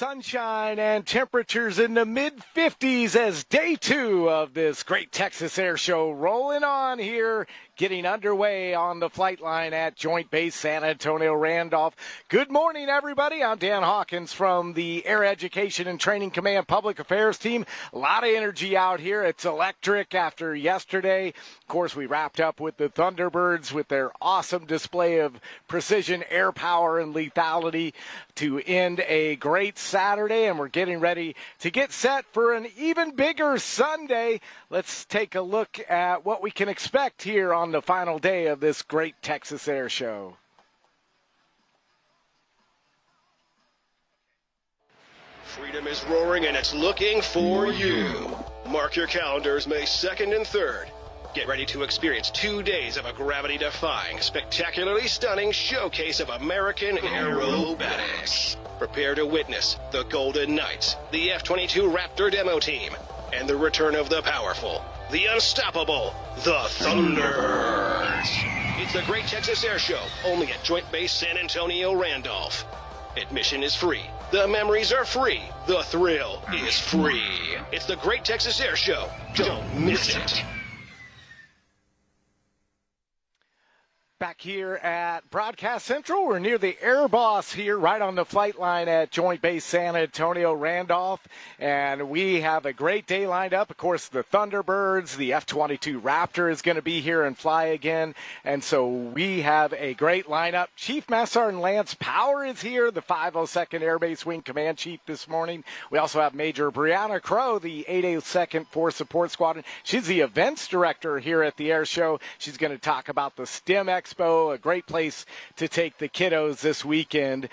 Sunshine and temperatures in the mid-50s as day 2 of this Great Texas Airshow rolling on here, getting underway on the flight line at Joint Base San Antonio-Randolph. Good morning, everybody. I'm Dan Hawkins from the Air Education and Training Command Public Affairs team. A lot of energy out here. It's electric after yesterday. Of course, we wrapped up with the Thunderbirds with their awesome display of precision, air power, and lethality to end a great Saturday, and we're getting ready to get set for an even bigger Sunday. Let's take a look at what we can expect here on the final day of this Great Texas Airshow. Freedom is roaring and it's looking for you. Mark your calendars May 2nd and 3rd. Get ready to experience 2 days of a gravity-defying, spectacularly stunning showcase of American aerobatics. Prepare to witness the Golden Knights, the F-22 Raptor demo team, and the return of the powerful, the unstoppable, the Thunderous. It's the Great Texas Airshow, only at Joint Base San Antonio-Randolph. Admission is free. The memories are free. The thrill is free. It's the Great Texas Airshow. Don't miss it. Back here at Broadcast Central, we're near the Air Boss here, right on the flight line at Joint Base San Antonio-Randolph, and we have a great day lined up. Of course, the Thunderbirds, the F-22 Raptor is going to be here and fly again, and so we have a great lineup. Chief Master Sergeant Lance Power is here, the 502nd Air Base Wing Command Chief this morning. We also have Major Brianna Crow, the 802nd Force Support Squadron. She's the events director here at the Air Show. She's going to talk about the STEM Expo, a great place to take the kiddos this weekend.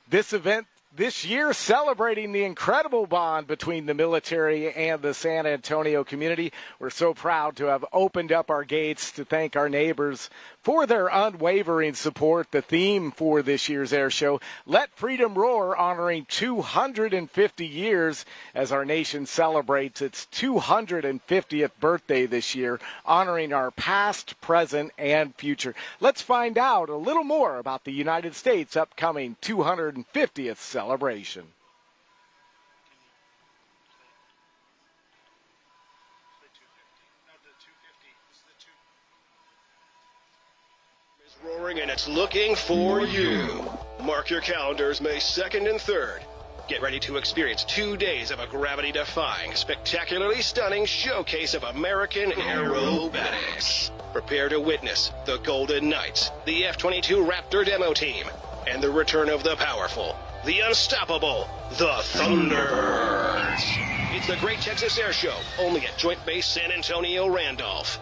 This event this year celebrating the incredible bond between the military and the San Antonio community. We're so proud to have opened up our gates to thank our neighbors for their unwavering support. The theme for this year's air show, Let Freedom Roar, honoring 250 years as our nation celebrates its 250th birthday this year, honoring our past, present, and future. Let's find out a little more about the United States' upcoming 250th celebration. Roaring and it's looking for you. Mark your calendars May 2nd and 3rd. Get ready to experience 2 days of a gravity-defying, spectacularly stunning showcase of American aerobatics. Prepare to witness the Golden Knights, the F-22 Raptor demo team, and the return of the powerful, the unstoppable, the Thunderous. It's the Great Texas Airshow, only at Joint Base San Antonio-Randolph.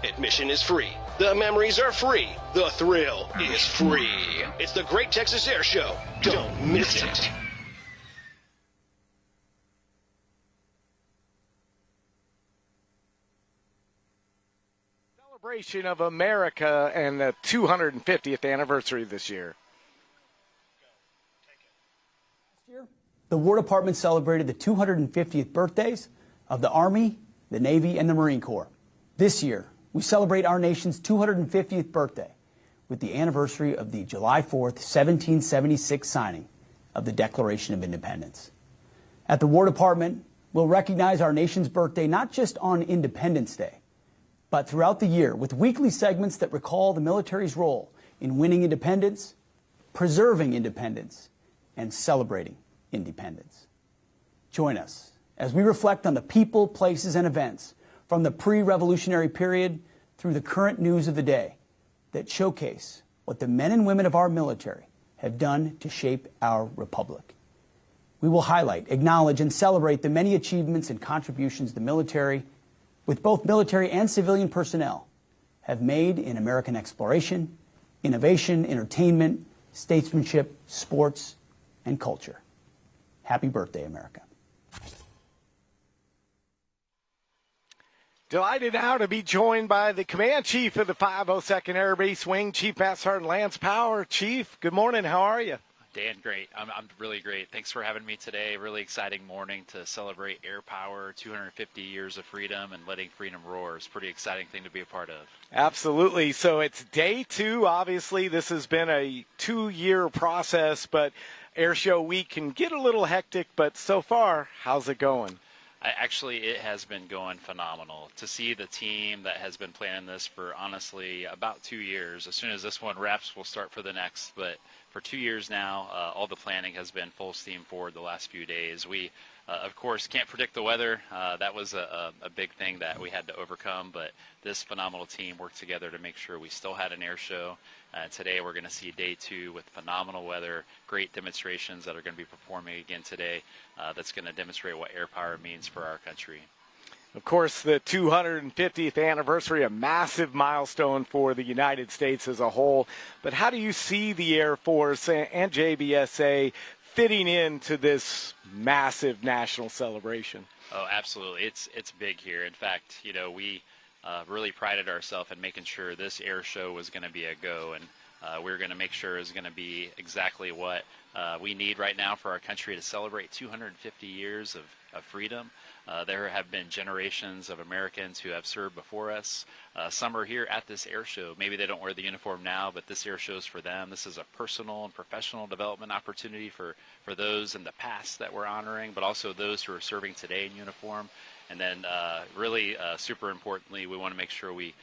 Admission is free. The memories are free. The thrill is free. It's the Great Texas Airshow. Don't miss it. Celebration of America and the 250th anniversary this year. Last year, the War Department celebrated the 250th birthdays of the Army, the Navy, and the Marine Corps. This year, we celebrate our nation's 250th birthday with the anniversary of the July 4th, 1776 signing of the Declaration of Independence. At the War Department, we'll recognize our nation's birthday not just on Independence Day, but throughout the year with weekly segments that recall the military's role in winning independence, preserving independence, and celebrating independence. Join us as we reflect on the people, places, and events from the pre-revolutionary period through the current news of the day that showcase what the men and women of our military have done to shape our republic. We will highlight, acknowledge, and celebrate the many achievements and contributions the military, with both military and civilian personnel, have made in American exploration, innovation, entertainment, statesmanship, sports, and culture. Happy birthday, America. Delighted now to be joined by the Command Chief of the 502nd Air Base Wing, Chief Master Sergeant Lance Power. Chief, good morning. How are you? Dan, great. I'm really great. Thanks for having me today. Really exciting morning to celebrate air power, 250 years of freedom, and letting freedom roar. It's a pretty exciting thing to be a part of. Absolutely. So it's day 2. Obviously, this has been a 2-year process, but Air Show week can get a little hectic. But so far, how's it going? Actually, it has been going phenomenal. To see the team that has been planning this for, honestly, about 2 years. As soon as this one wraps, we'll start for the next. But for 2 years now, all the planning has been full steam forward the last few days. We, of course, can't predict the weather. That was a big thing that we had to overcome. But this phenomenal team worked together to make sure we still had an air show. Today we're going to see day 2 with phenomenal weather, great demonstrations that are going to be performing again today. That's going to demonstrate what air power means for our country. Of course, the 250th anniversary, a massive milestone for the United States as a whole. But how do you see the Air Force and JBSA fitting into this massive national celebration? Oh, absolutely. It's big here. In fact, you know, we really prided ourselves in making sure this air show was going to be a go, and we're going to make sure it's going to be exactly what we need right now for our country to celebrate 250 years of freedom. There have been generations of Americans who have served before us. Some are here at this air show. Maybe they don't wear the uniform now, but this air show is for them. This is a personal and professional development opportunity for those in the past that we're honoring, but also those who are serving today in uniform. And then really super importantly, we want to make sure we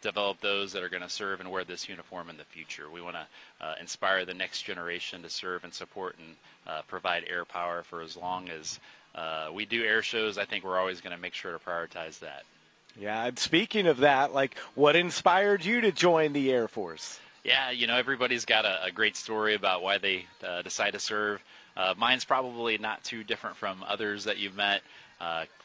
develop those that are going to serve and wear this uniform in the future. We want to inspire the next generation to serve and support and provide air power for as long as we do air shows. I think we're always going to make sure to prioritize that. Yeah, and speaking of that, like, what inspired you to join the Air Force? Yeah, you know, everybody's got a great story about why they decide to serve. Mine's probably not too different from others that you've met.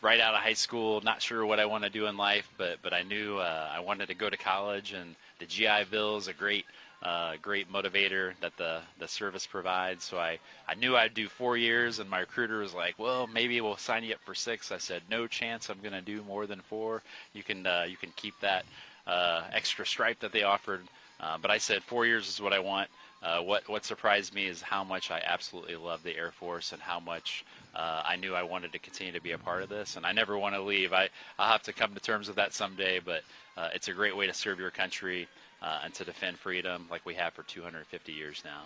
Right out of high school, not sure what I want to do in life, but I knew I wanted to go to college, and the GI Bill is a great motivator that the service provides. So I knew I'd do 4 years, and my recruiter was like, well, maybe we'll sign you up for 6. I said, no chance I'm going to do more than 4. You can keep that extra stripe that they offered. But I said 4 years is what I want. What surprised me is how much I absolutely love the Air Force and how much I knew I wanted to continue to be a part of this, and I never want to leave. I'll have to come to terms with that someday, but it's a great way to serve your country and to defend freedom like we have for 250 years now.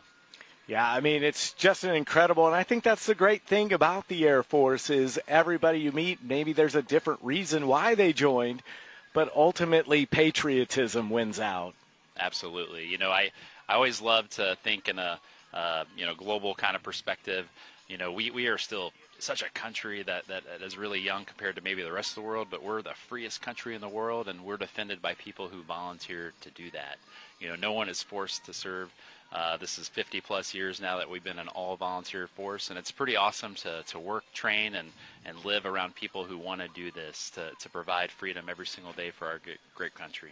Yeah, I mean, it's just an incredible, and I think that's the great thing about the Air Force is everybody you meet, maybe there's a different reason why they joined, but ultimately patriotism wins out. Absolutely. You know, I always love to think in a global kind of perspective. You know, we are still such a country that is really young compared to maybe the rest of the world, but we're the freest country in the world, and we're defended by people who volunteer to do that. You know, no one is forced to serve. This is 50 plus years now that we've been an all volunteer force, and it's pretty awesome to work, train, and live around people who want to do this, to provide freedom every single day for our great country.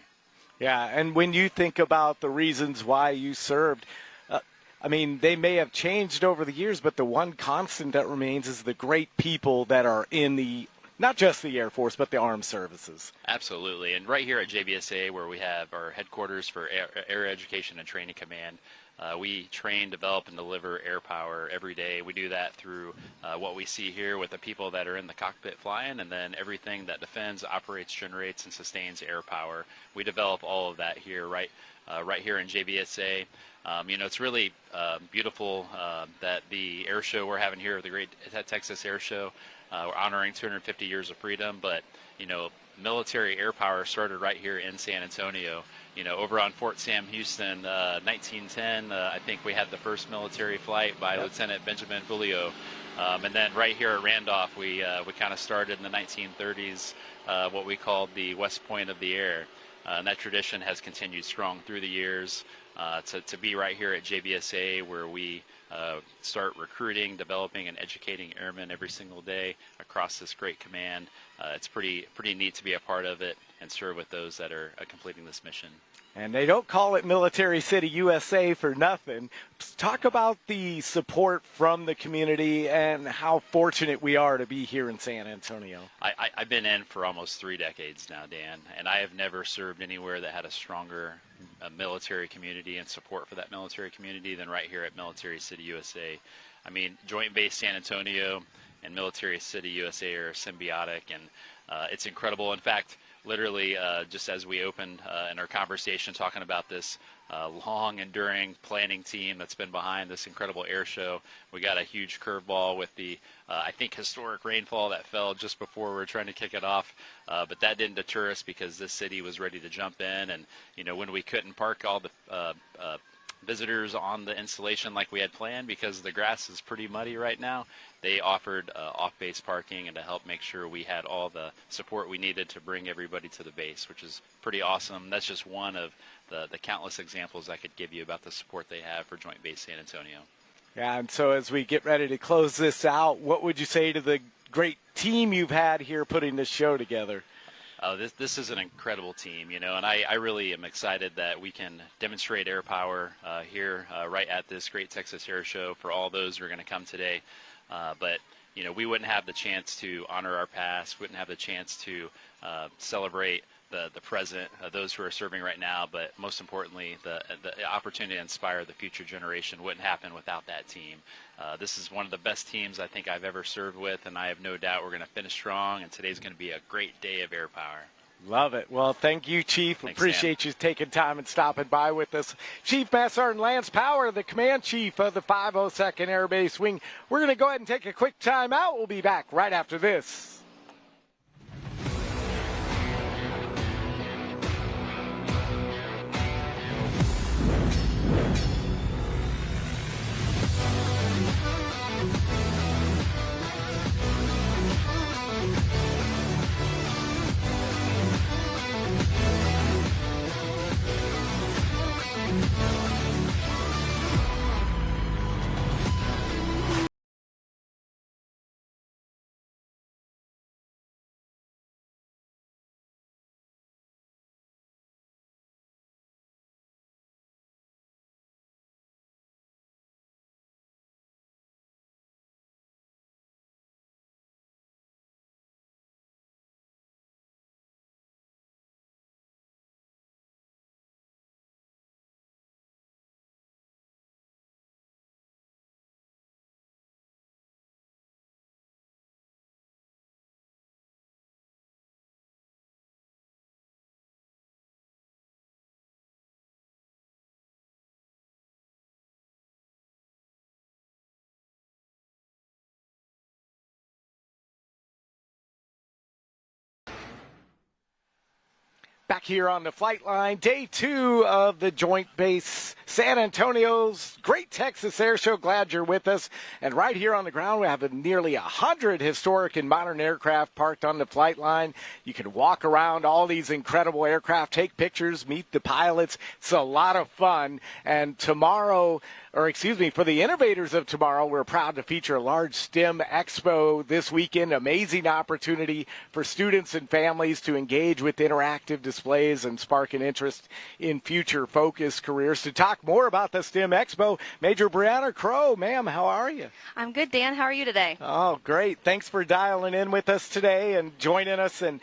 Yeah, and when you think about the reasons why you served, I mean, they may have changed over the years, but the one constant that remains is the great people that are in not just the Air Force, but the armed services. Absolutely. And right here at JBSA, where we have our headquarters for Air Education and Training Command, we train, develop, and deliver air power every day. We do that through what we see here with the people that are in the cockpit flying, and then everything that defends, operates, generates, and sustains air power. We develop all of that here, right here in JBSA. You know, it's really beautiful that the air show we're having here at the Great Texas Airshow, we're honoring 250 years of freedom, but, you know, military air power started right here in San Antonio. You know, over on Fort Sam Houston, 1910, I think we had the first military flight by Lieutenant Benjamin Bulio. And then right here at Randolph, we kind of started in the 1930s, what we called the West Point of the Air. And that tradition has continued strong through the years to be right here at JBSA, where we start recruiting, developing, and educating airmen every single day across this great command. It's pretty neat to be a part of it and serve with those that are completing this mission. And they don't call it Military City, USA for nothing. Talk about the support from the community and how fortunate we are to be here in San Antonio. I've been in for almost 3 decades now, Dan, and I have never served anywhere that had a stronger military community and support for that military community than right here at Military City, USA. I mean, Joint Base San Antonio and Military City, USA are symbiotic, and it's incredible. In fact, literally, just as we opened in our conversation talking about this long enduring planning team that's been behind this incredible air show, we got a huge curveball with the I think historic rainfall that fell just before we were trying to kick it off, but that didn't deter us because this city was ready to jump in. And when we couldn't park all the visitors on the installation like we had planned because the grass is pretty muddy right now, they offered off-base parking and to help make sure we had all the support we needed to bring everybody to the base, which is pretty awesome. That's just one of the countless examples I could give you about the support they have for Joint Base San Antonio. Yeah, and so as we get ready to close this out, what would you say to the great team you've had here putting this show together? This is an incredible team, and I really am excited that we can demonstrate air power here right at this Great Texas Airshow for all those who are going to come today. But we wouldn't have the chance to honor our past, wouldn't have the chance to celebrate the present, those who are serving right now, but most importantly, the opportunity to inspire the future generation wouldn't happen without that team. This is one of the best teams I think I've ever served with, and I have no doubt we're going to finish strong, and today's going to be a great day of air power. Love it. Well, thank you, Chief. Thanks, appreciate you taking time and stopping by with us. Chief Master Sergeant Lance Power, the Command Chief of the 502nd Air Base Wing. We're going to go ahead and take a quick time out. We'll be back right after this. Back here on the flight line, day 2 of the Joint Base San Antonio's Great Texas Airshow. Glad you're with us. And right here on the ground, we have nearly 100 historic and modern aircraft parked on the flight line. You can walk around all these incredible aircraft, take pictures, meet the pilots. It's a lot of fun. And tomorrow, for the innovators of tomorrow, we're proud to feature a large STEM expo this weekend. Amazing opportunity for students and families to engage with interactive displays and spark an interest in future focused careers. To talk more about the STEM expo, Major Brianna Crow. Ma'am, how are you? I'm good, Dan. How are you today? Oh, great. Thanks for dialing in with us today and joining us. And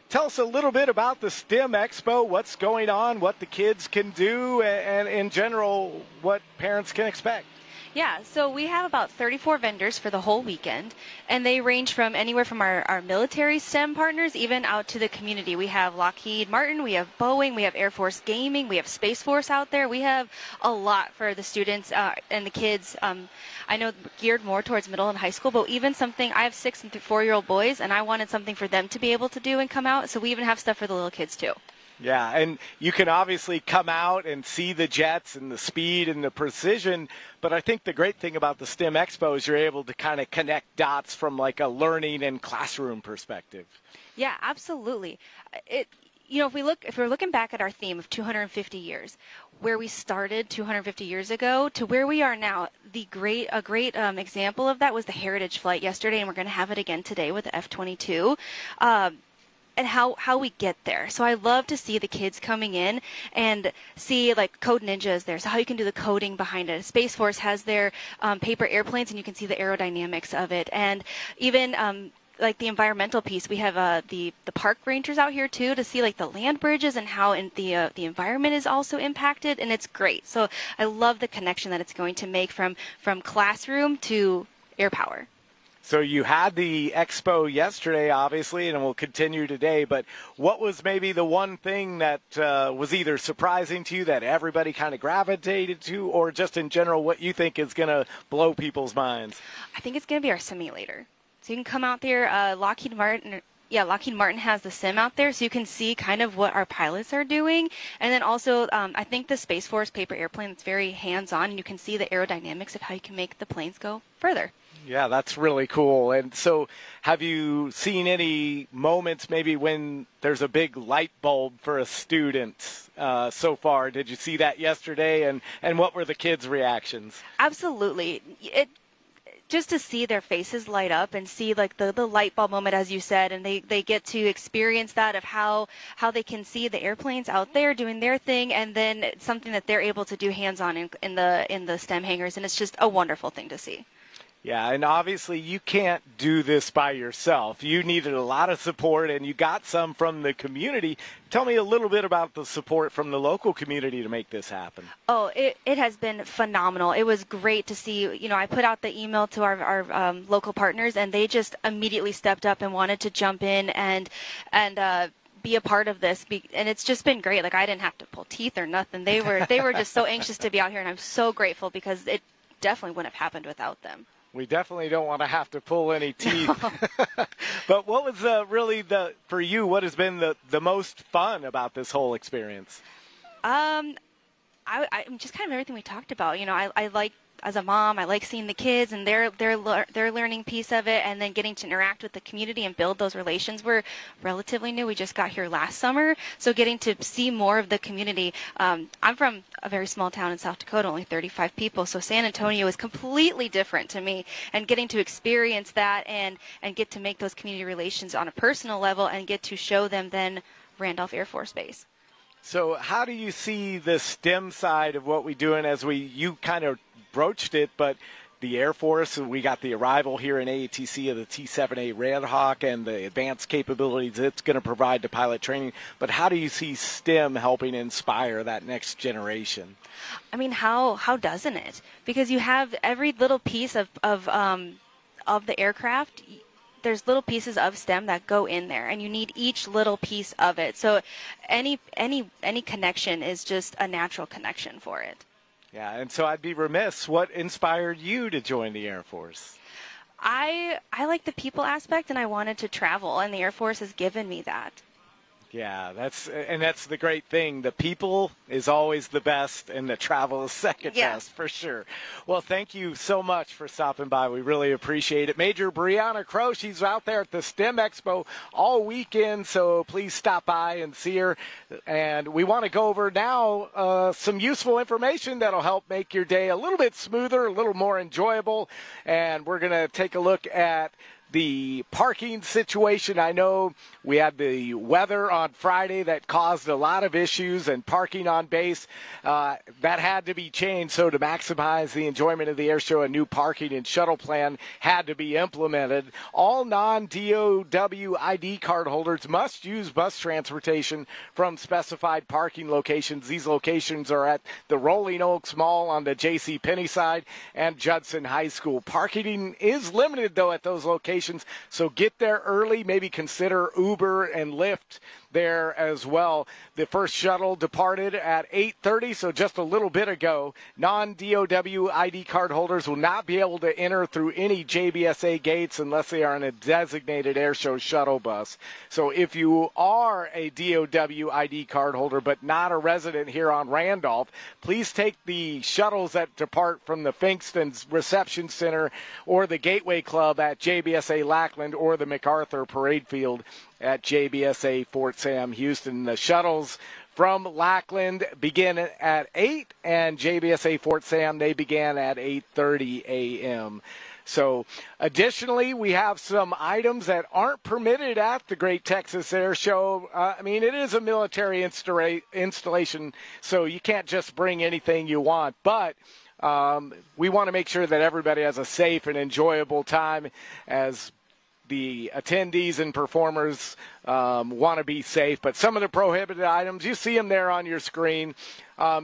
tell us a little bit about the STEM Expo, what's going on, what the kids can do, and in general, what parents can expect. Yeah, so we have about 34 vendors for the whole weekend, and they range from anywhere from our military STEM partners even out to the community. We have Lockheed Martin, we have Boeing, we have Air Force Gaming, we have Space Force out there. We have a lot for the students and the kids. I know geared more towards middle and high school, but even something, I have 6 and 4-year-old boys, and I wanted something for them to be able to do and come out, so we even have stuff for the little kids too. Yeah, and you can obviously come out and see the jets and the speed and the precision, but I think the great thing about the STEM Expo is you're able to kind of connect dots from like a learning and classroom perspective. Yeah, absolutely. If we're looking back at our theme of 250 years, where we started 250 years ago to where we are now, a great example of that was the Heritage Flight yesterday, and we're going to have it again today with the F-22. And how we get there. So I love to see the kids coming in and see like Code Ninja is there. So how you can do the coding behind it. Space Force has their paper airplanes, and you can see the aerodynamics of it. And even like the environmental piece. We have the park rangers out here too to see like the land bridges and how the environment is also impacted, and it's great. So I love the connection that it's going to make from classroom to air power. So you had the expo yesterday, obviously, and will continue today. But what was maybe the one thing that was either surprising to you that everybody kind of gravitated to, or just in general what you think is going to blow people's minds? I think it's going to be our simulator. So you can come out there. Lockheed Martin has the sim out there, so you can see kind of what our pilots are doing. And then also, I think the Space Force paper airplane, it's very hands-on, and you can see the aerodynamics of how you can make the planes go further. Yeah, that's really cool. And so have you seen any moments maybe when there's a big light bulb for a student so far? Did you see that yesterday? And what were the kids' reactions? Absolutely. Just to see their faces light up and see like the light bulb moment, as you said, and they get to experience that of how they can see the airplanes out there doing their thing, and then something that they're able to do hands-on in the STEM hangars, and it's just a wonderful thing to see. Yeah, and obviously you can't do this by yourself. You needed a lot of support, and you got some from the community. Tell me a little bit about the support from the local community to make this happen. Oh, it has been phenomenal. It was great to see. You know, I put out the email to our local partners, and they just immediately stepped up and wanted to jump in and be a part of this, and it's just been great. Like, I didn't have to pull teeth or nothing. They were just so anxious to be out here, and I'm so grateful because it definitely wouldn't have happened without them. We definitely don't want to have to pull any teeth. No. But what was really for you, what has been the most fun about this whole experience? I'm just kind of everything we talked about. You know, I like, as a mom, I like seeing the kids and their learning piece of it, and then getting to interact with the community and build those relations. We're relatively new. We just got here last summer, so getting to see more of the community. I'm from a very small town in South Dakota, only 35 people, so San Antonio is completely different to me, and getting to experience that and get to make those community relations on a personal level and get to show them then Randolph Air Force Base. So how do you see the STEM side of what we're doing as you kind of broached it, but the Air Force, we got the arrival here in AATC of the T-7A Red Hawk and the advanced capabilities it's going to provide to pilot training. But how do you see STEM helping inspire that next generation? I mean, how doesn't it? Because you have every little piece of the aircraft. There's little pieces of STEM that go in there, and you need each little piece of it. So any connection is just a natural connection for it. Yeah, and so I'd be remiss. What inspired you to join the Air Force? I like the people aspect, and I wanted to travel, and the Air Force has given me that. Yeah, that's the great thing. The people is always the best, and the travel is second best, for sure. Well, thank you so much for stopping by. We really appreciate it. Major Brianna Crow, she's out there at the STEM Expo all weekend, so please stop by and see her. And we want to go over now some useful information that'll help make your day a little bit smoother, a little more enjoyable. And we're going to take a look at the parking situation. I know we had the weather on Friday that caused a lot of issues, and parking on base, that had to be changed. So to maximize the enjoyment of the air show, a new parking and shuttle plan had to be implemented. All non-DOW ID card holders must use bus transportation from specified parking locations. These locations are at the Rolling Oaks Mall on the J.C. Penney side and Judson High School. Parking is limited, though, at those locations. So get there early, maybe consider Uber and Lyft there as well. The first shuttle departed at 8:30, so just a little bit ago. Non-DOW ID card holders will not be able to enter through any JBSA gates unless they are in a designated airshow shuttle bus. So if you are a DOW ID card holder but not a resident here on Randolph, please take the shuttles that depart from the Finkston's Reception Center or the Gateway Club at JBSA Lackland or the MacArthur Parade Field at JBSA Fort Sam Houston. The shuttles from Lackland begin at 8, and JBSA Fort Sam, they began at 8:30 a.m. So additionally, we have some items that aren't permitted at the Great Texas Airshow. I mean, it is a military installation, so you can't just bring anything you want. But we want to make sure that everybody has a safe and enjoyable time as the attendees and performers want to be safe. But some of the prohibited items, you see them there on your screen.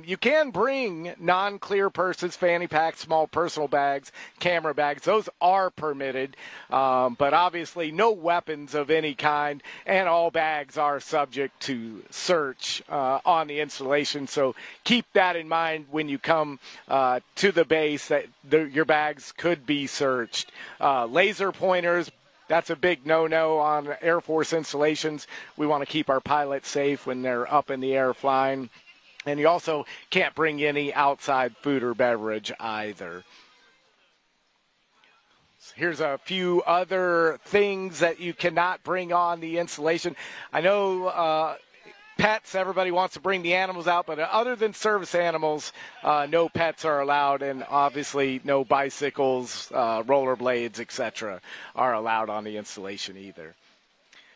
You can bring non-clear purses, fanny packs, small personal bags, camera bags. Those are permitted, but obviously no weapons of any kind, and all bags are subject to search on the installation. So keep that in mind when you come to the base, that your bags could be searched. Laser pointers, that's a big no-no on Air Force installations. We want to keep our pilots safe when they're up in the air flying. And you also can't bring any outside food or beverage either. Here's a few other things that you cannot bring on the installation. I know pets, everybody wants to bring the animals out, but other than service animals, no pets are allowed, and obviously no bicycles, rollerblades, etc. are allowed on the installation either.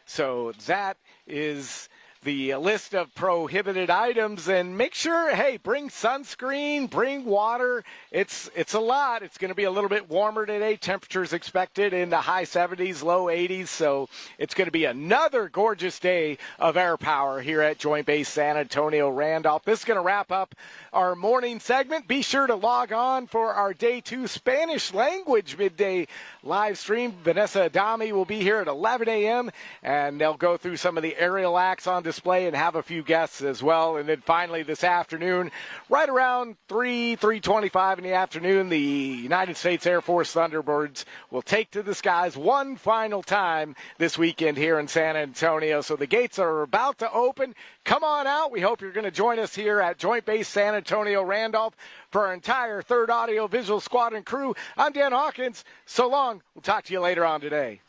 So that is the list of prohibited items, and make sure, hey, bring sunscreen, bring water. It's a lot. It's going to be a little bit warmer today. Temperatures expected in the high 70s, low 80s, so it's going to be another gorgeous day of air power here at Joint Base San Antonio-Randolph. This is going to wrap up our morning segment. Be sure to log on for our Day 2 Spanish language midday live stream. Vanessa Adami will be here at 11 a.m., and they'll go through some of the aerial acts on display and have a few guests as well. And then finally this afternoon, right around 3:25 in the afternoon, the United States Air Force Thunderbirds will take to the skies one final time this weekend here in San Antonio. So the gates are about to open. Come on out. We hope you're going to join us here at Joint Base San Antonio-Randolph for our entire 3rd Audio Visual Squadron crew. I'm Dan Hawkins. So long. We'll talk to you later on today.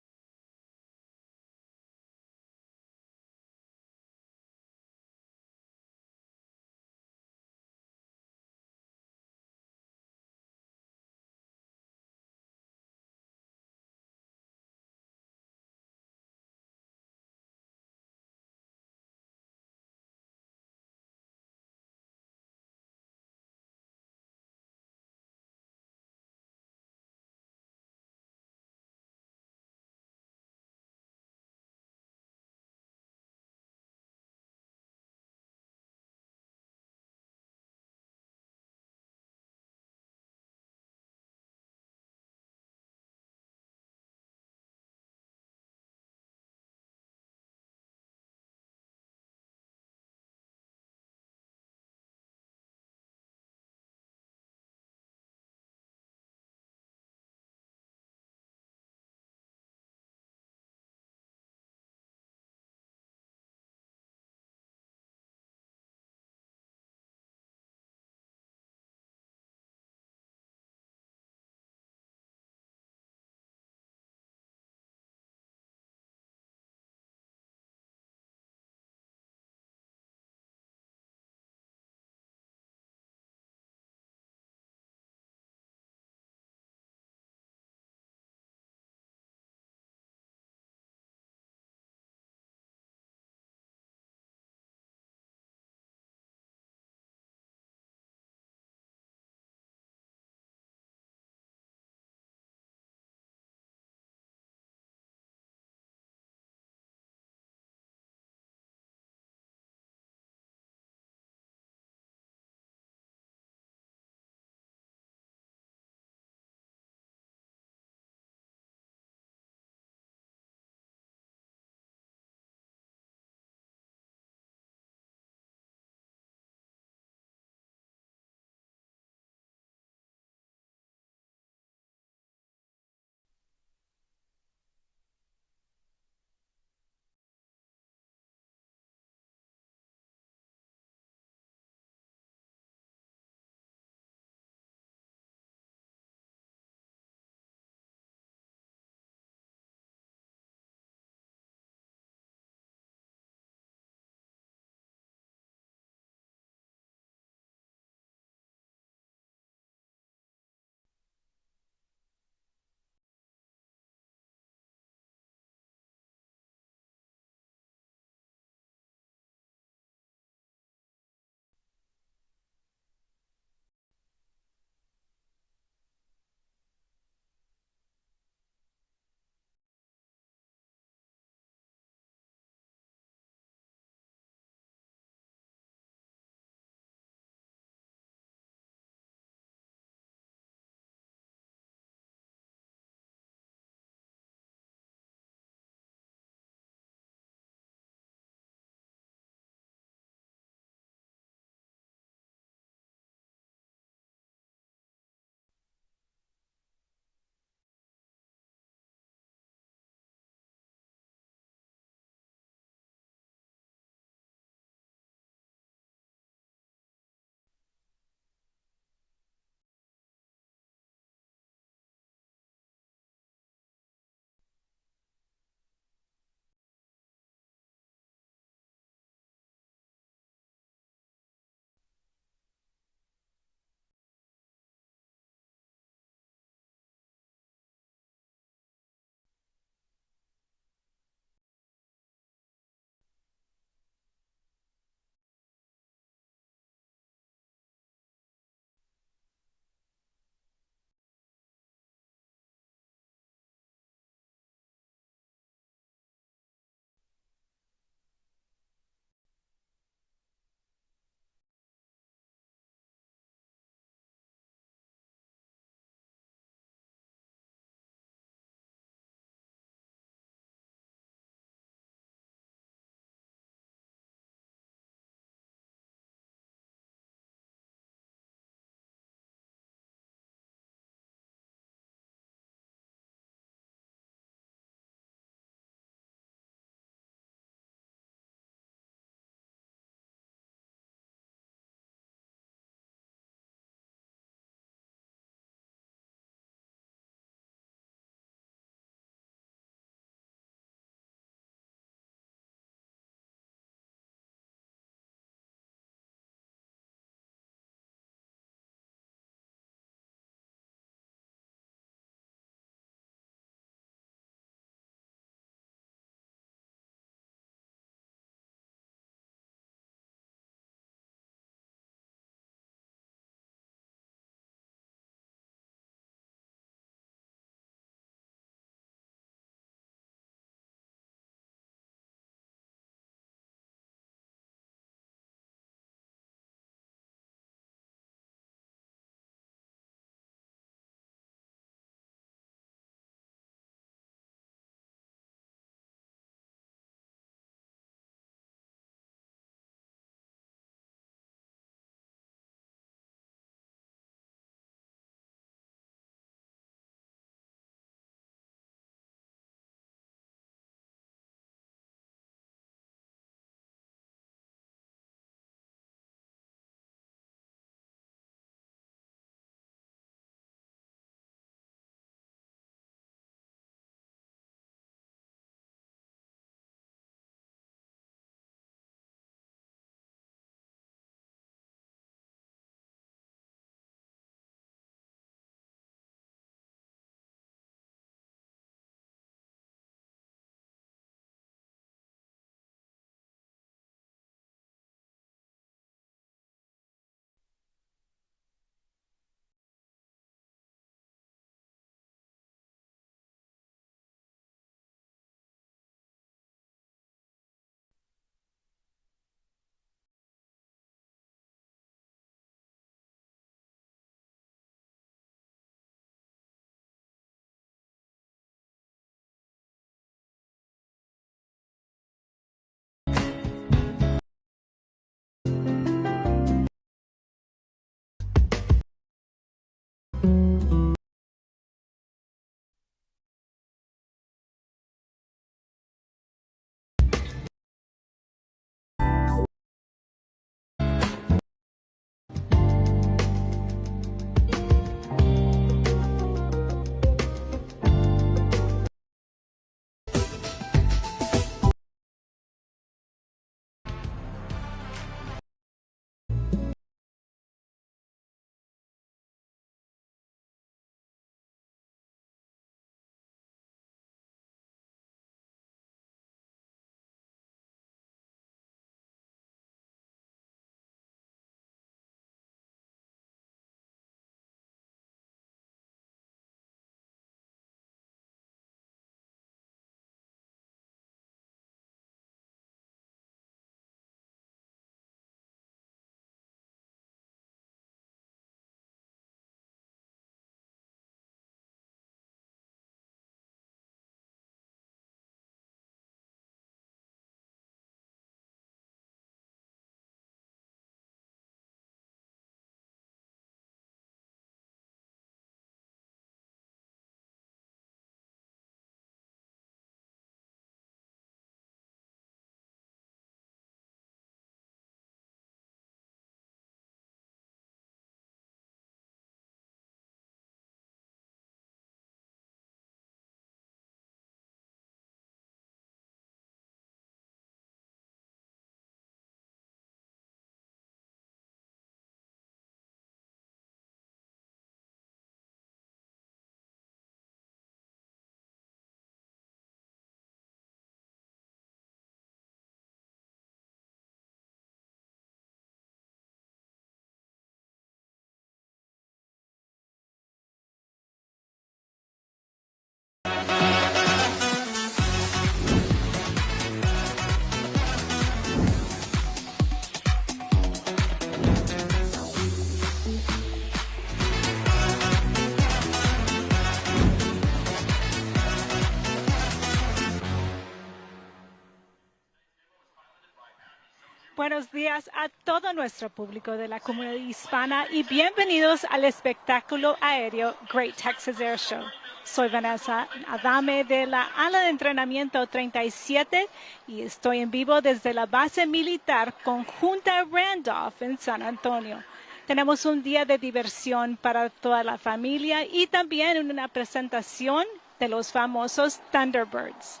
Buenos días a todo nuestro público de la comunidad hispana y bienvenidos al espectáculo aéreo Great Texas Airshow. Soy Vanessa Adame de la ala de entrenamiento 37 y estoy en vivo desde la base militar conjunta Randolph en San Antonio. Tenemos un día de diversión para toda la familia y también una presentación de los famosos Thunderbirds.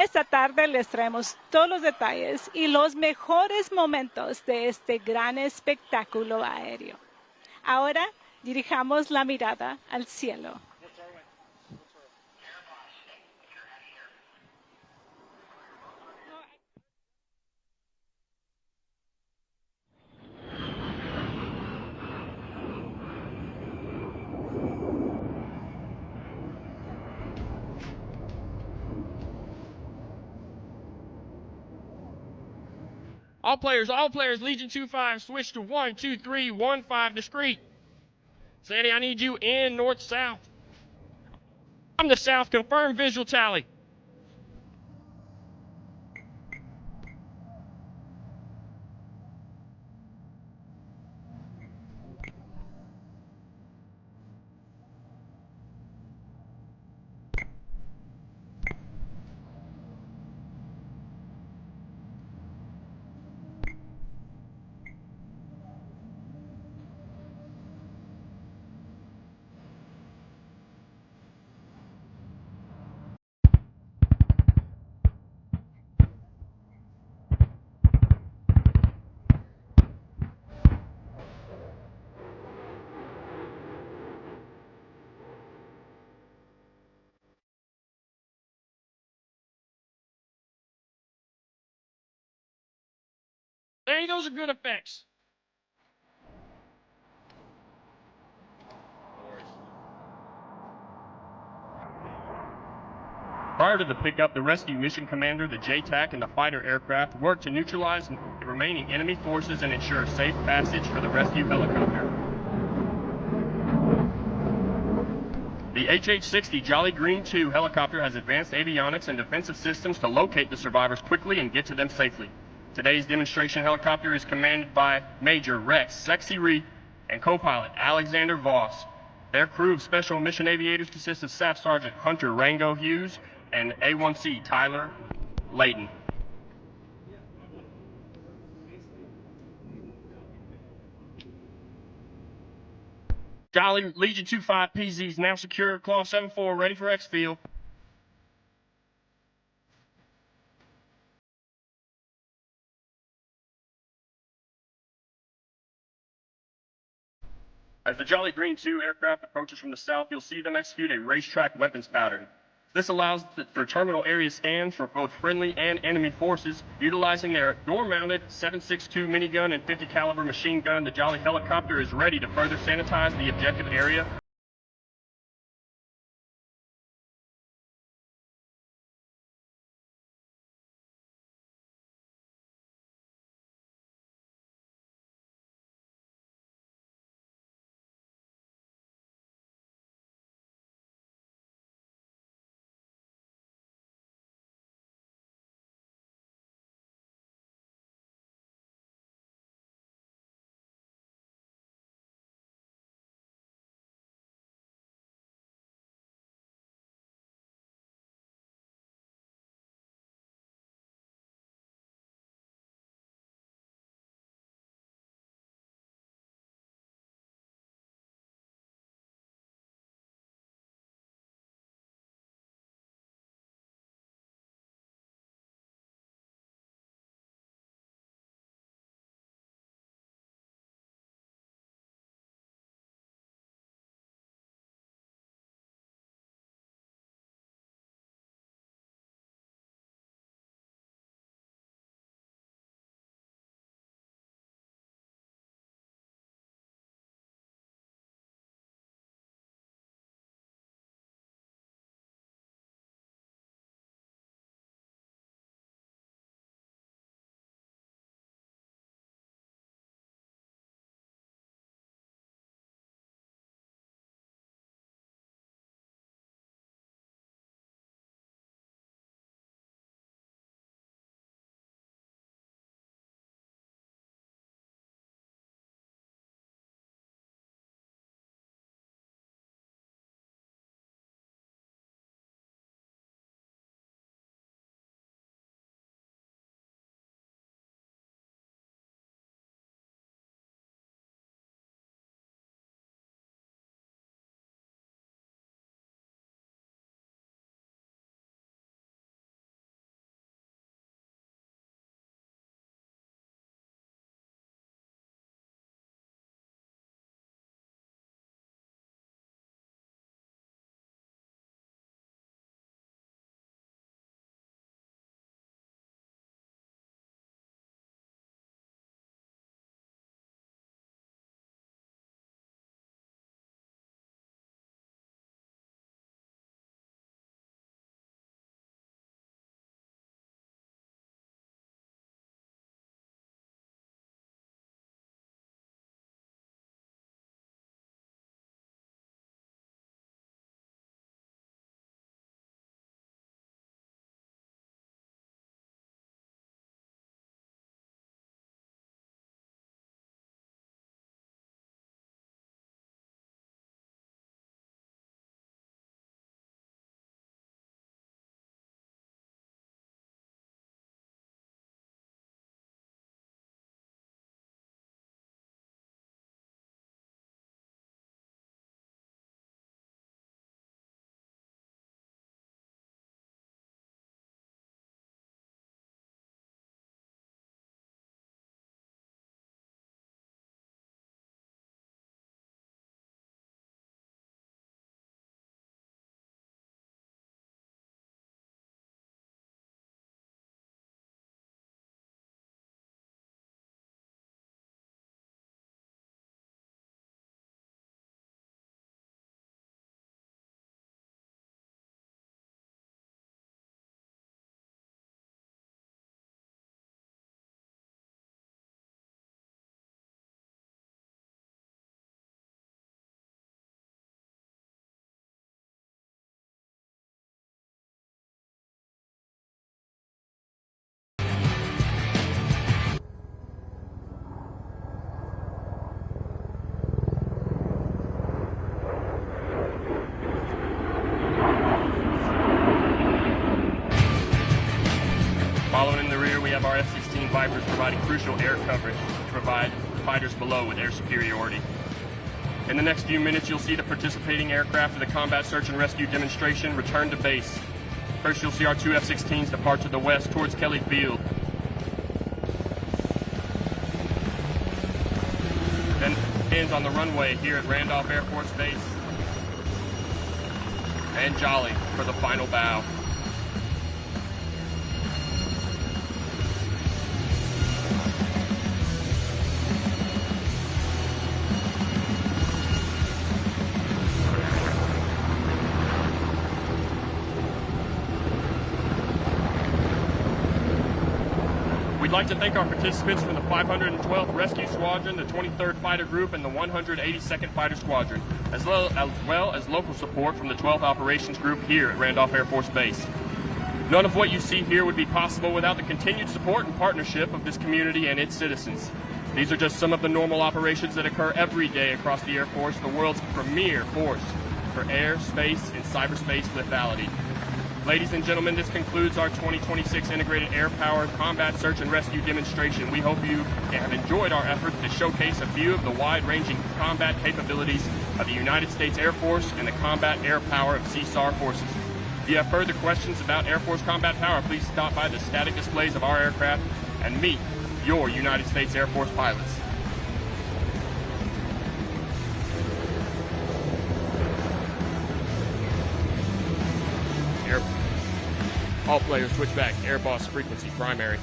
Esta tarde les traemos todos los detalles y los mejores momentos de este gran espectáculo aéreo. Ahora dirijamos la mirada al cielo. All players, Legion 2-5, switch to 1-2-3-1-5 discreet. Sandy, I need you in north-south. I'm the south, confirm visual tally. There, those are good effects. Prior to the pickup, the rescue mission commander, the JTAC, and the fighter aircraft worked to neutralize the remaining enemy forces and ensure safe passage for the rescue helicopter. The HH-60 Jolly Green 2 helicopter has advanced avionics and defensive systems to locate the survivors quickly and get to them safely. Today's demonstration helicopter is commanded by Major Rex Sexy Reed and co-pilot Alexander Voss. Their crew of special mission aviators consists of Staff Sergeant Hunter Rango Hughes and A1C Tyler Layton. Jolly Legion 2-5 PZs now secure, Claw 7-4 ready for exfil. As the Jolly Green 2 aircraft approaches from the south, you'll see them execute a racetrack weapons pattern. This allows for terminal area scans for both friendly and enemy forces. Utilizing their door-mounted 7.62 minigun and 50 caliber machine gun, the Jolly helicopter is ready to further sanitize the objective area. Following in the rear, we have our F-16 Vipers providing crucial air coverage to provide fighters below with air superiority. In the next few minutes, you'll see the participating aircraft of the combat search and rescue demonstration return to base. First, you'll see our two F-16s depart to the west towards Kelly Field. Then ends on the runway here at Randolph Air Force Base. And Jolly for the final bow. We'd like to thank our participants from the 512th Rescue Squadron, the 23rd Fighter Group, and the 182nd Fighter Squadron, as well as local support from the 12th Operations Group here at Randolph Air Force Base. None of what you see here would be possible without the continued support and partnership of this community and its citizens. These are just some of the normal operations that occur every day across the Air Force, the world's premier force for air, space, and cyberspace lethality. Ladies and gentlemen, this concludes our 2026 Integrated Air Power Combat Search and Rescue demonstration. We hope you have enjoyed our efforts to showcase a few of the wide-ranging combat capabilities of the United States Air Force and the combat air power of CSAR forces. If you have further questions about Air Force combat power, please stop by the static displays of our aircraft and meet your United States Air Force pilots. All players switch back, air boss frequency primary.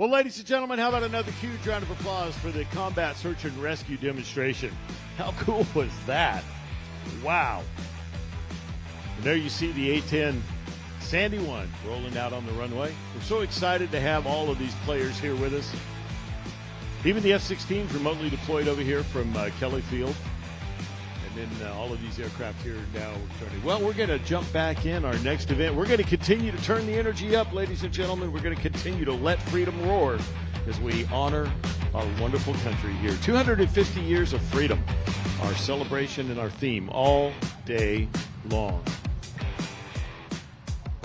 Well, ladies and gentlemen, how about another huge round of applause for the Combat Search and Rescue demonstration? How cool was that? Wow. And there you see the A-10 Sandy 1 rolling out on the runway. We're so excited to have all of these players here with us. Even the F-16s remotely deployed over here from Kelly Field. And then all of these aircraft here now returning. Well, we're going to jump back in our next event. We're going to continue to turn the energy up, ladies and gentlemen. We're going to continue to let freedom roar as we honor our wonderful country here. 250 years of freedom, our celebration and our theme all day long.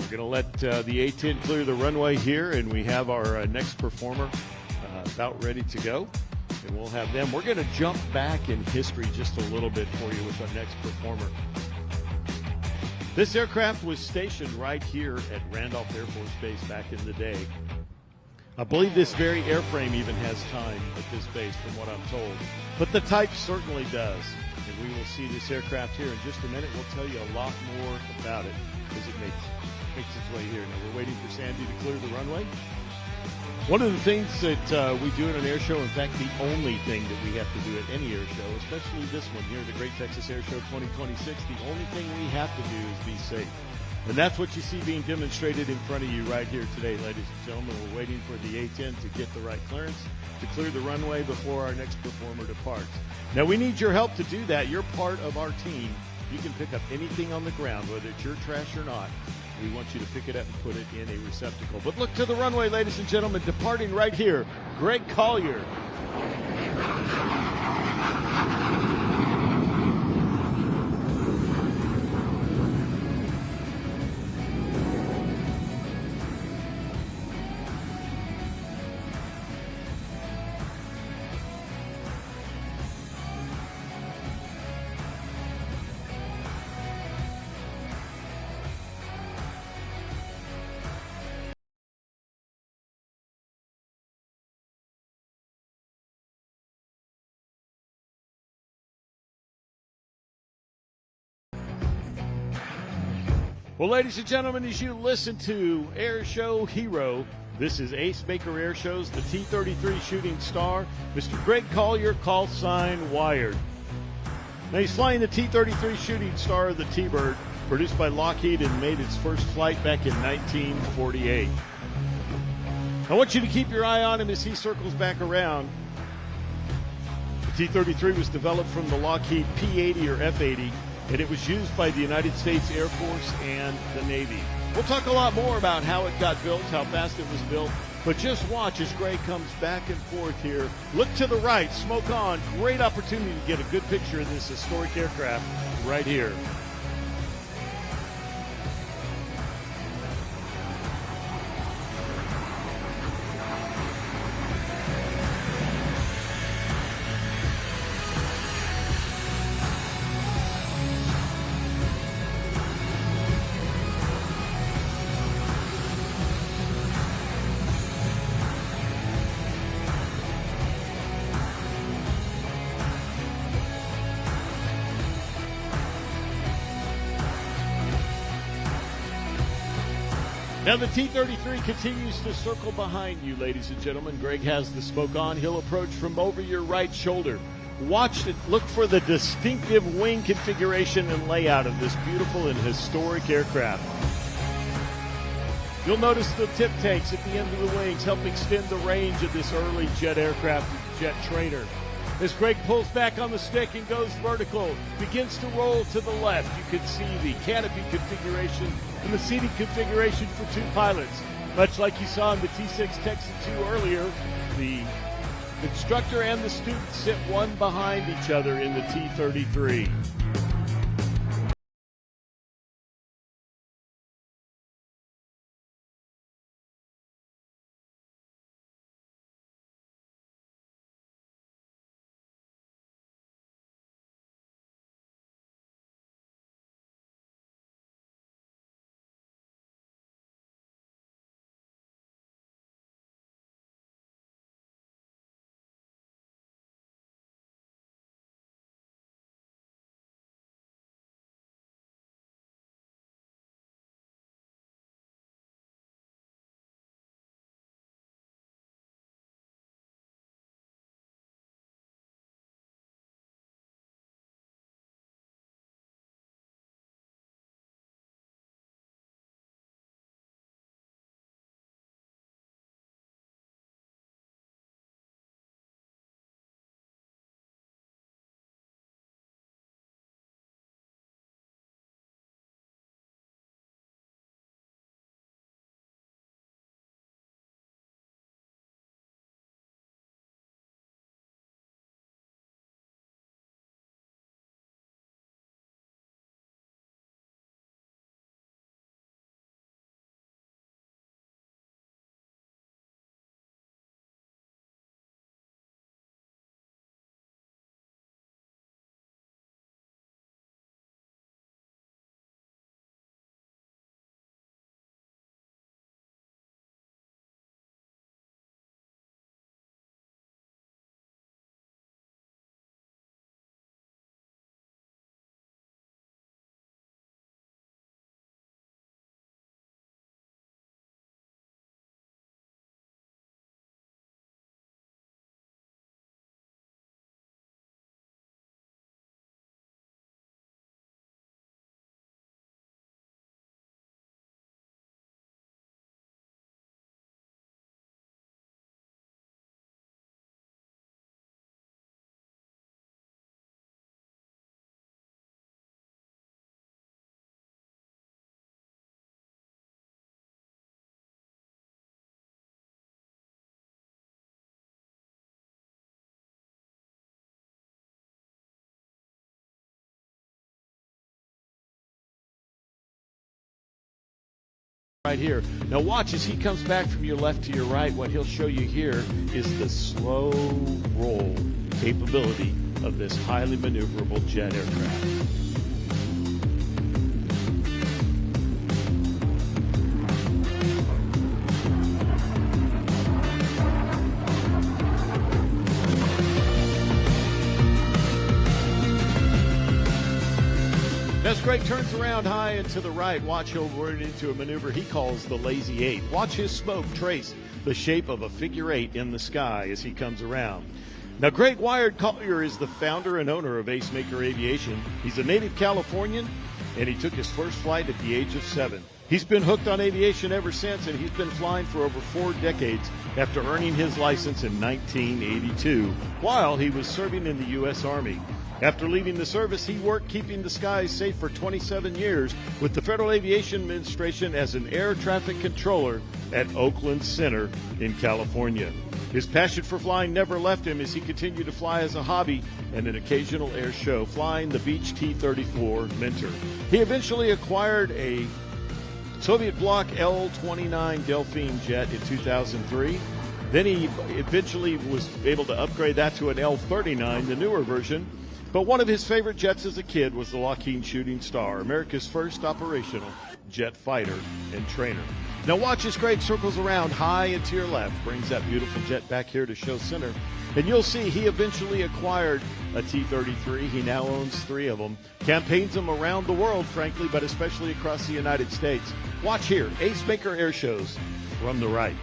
We're going to let the A-10 clear the runway here, and we have our next performer about ready to go. And we'll have them. We're going to jump back in history just a little bit for you with our next performer. This aircraft was stationed right here at Randolph Air Force Base back in the day. I believe this very airframe even has time at this base from what I'm told. But the type certainly does. And we will see this aircraft here in just a minute. We'll tell you a lot more about it as it makes its way here. Now we're waiting for Sandy to clear the runway. One of the things that we do at an air show, in fact, the only thing that we have to do at any air show, especially this one here, the Great Texas Airshow 2026, the only thing we have to do is be safe. And that's what you see being demonstrated in front of you right here today, ladies and gentlemen. We're waiting for the A-10 to get the right clearance to clear the runway before our next performer departs. Now, we need your help to do that. You're part of our team. You can pick up anything on the ground, whether it's your trash or not. We want you to pick it up and put it in a receptacle. But look to the runway, ladies and gentlemen, departing right here, Greg Collier. Well, ladies and gentlemen, as you listen to Air Show Hero, this is Ace Baker Air Show's the T-33 Shooting Star, Mr. Greg Collier, call sign Wired. Now, he's flying the T-33 Shooting Star, the T-Bird, produced by Lockheed and made its first flight back in 1948. I want you to keep your eye on him as he circles back around. The T-33 was developed from the Lockheed P-80 or F-80, and it was used by the United States Air Force and the Navy. We'll talk a lot more about how it got built, how fast it was built, but just watch as Greg comes back and forth here. Look to the right, smoke on. Great opportunity to get a good picture of this historic aircraft right here. Now the T-33 continues to circle behind you, ladies and gentlemen. Greg has the smoke on. He'll approach from over your right shoulder. Watch it. Look for the distinctive wing configuration and layout of this beautiful and historic aircraft. You'll notice the tip tanks at the end of the wings help extend the range of this early jet aircraft jet trainer. As Greg pulls back on the stick and goes vertical, begins to roll to the left, you can see the canopy configuration and the seating configuration for two pilots. Much like you saw in the T-6 Texan II earlier, the instructor and the student sit one behind each other in the T-33. Right here. Now watch as he comes back from your left to your right. What he'll show you here is the slow roll capability of this highly maneuverable jet aircraft. As Greg turns around high and to the right, watch he'll run into a maneuver he calls the Lazy Eight. Watch his smoke trace the shape of a figure eight in the sky as he comes around. Now, Greg Wired Collier is the founder and owner of Ace Maker Aviation. He's a native Californian, and he took his first flight at the age of 7. He's been hooked on aviation ever since, and he's been flying for over 4 decades after earning his license in 1982 while he was serving in the U.S. Army. After leaving the service, he worked keeping the skies safe for 27 years with the Federal Aviation Administration as an air traffic controller at Oakland Center in California. His passion for flying never left him as he continued to fly as a hobby and an occasional air show, flying the Beech T-34 Mentor. He eventually acquired a Soviet Bloc L-29 Delphine jet in 2003. Then he eventually was able to upgrade that to an L-39, the newer version. But one of his favorite jets as a kid was the Lockheed Shooting Star, America's first operational jet fighter and trainer. Now watch as Greg circles around high and to your left, brings that beautiful jet back here to show center, and you'll see he eventually acquired a T-33. He now owns 3 of them, campaigns them around the world, frankly, but especially across the United States. Watch here, Ace Maker Air Shows from the right.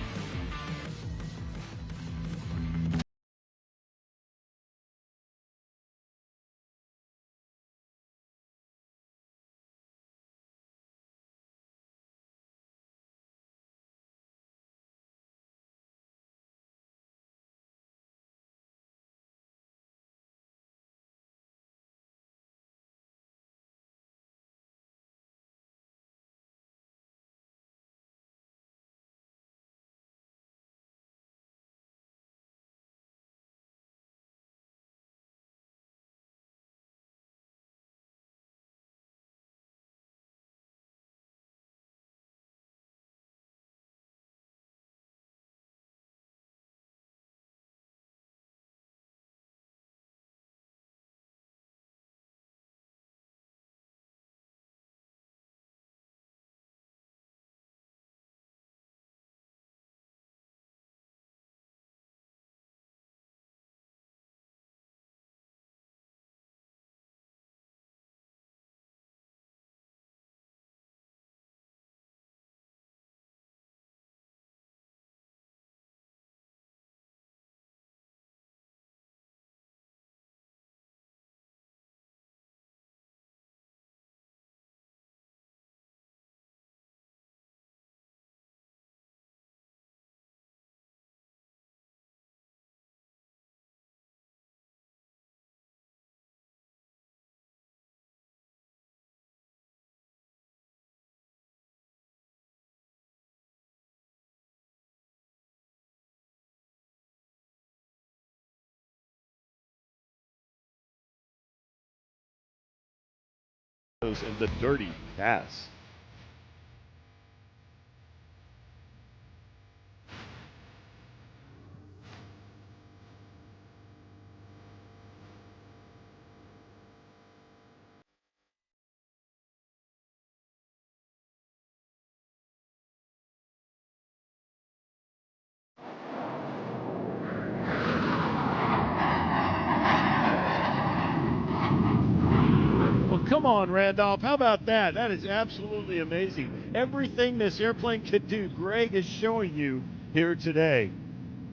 And the Dirty Pass. Come on, Randolph. How about that? That is absolutely amazing. Everything this airplane could do, Greg is showing you here today.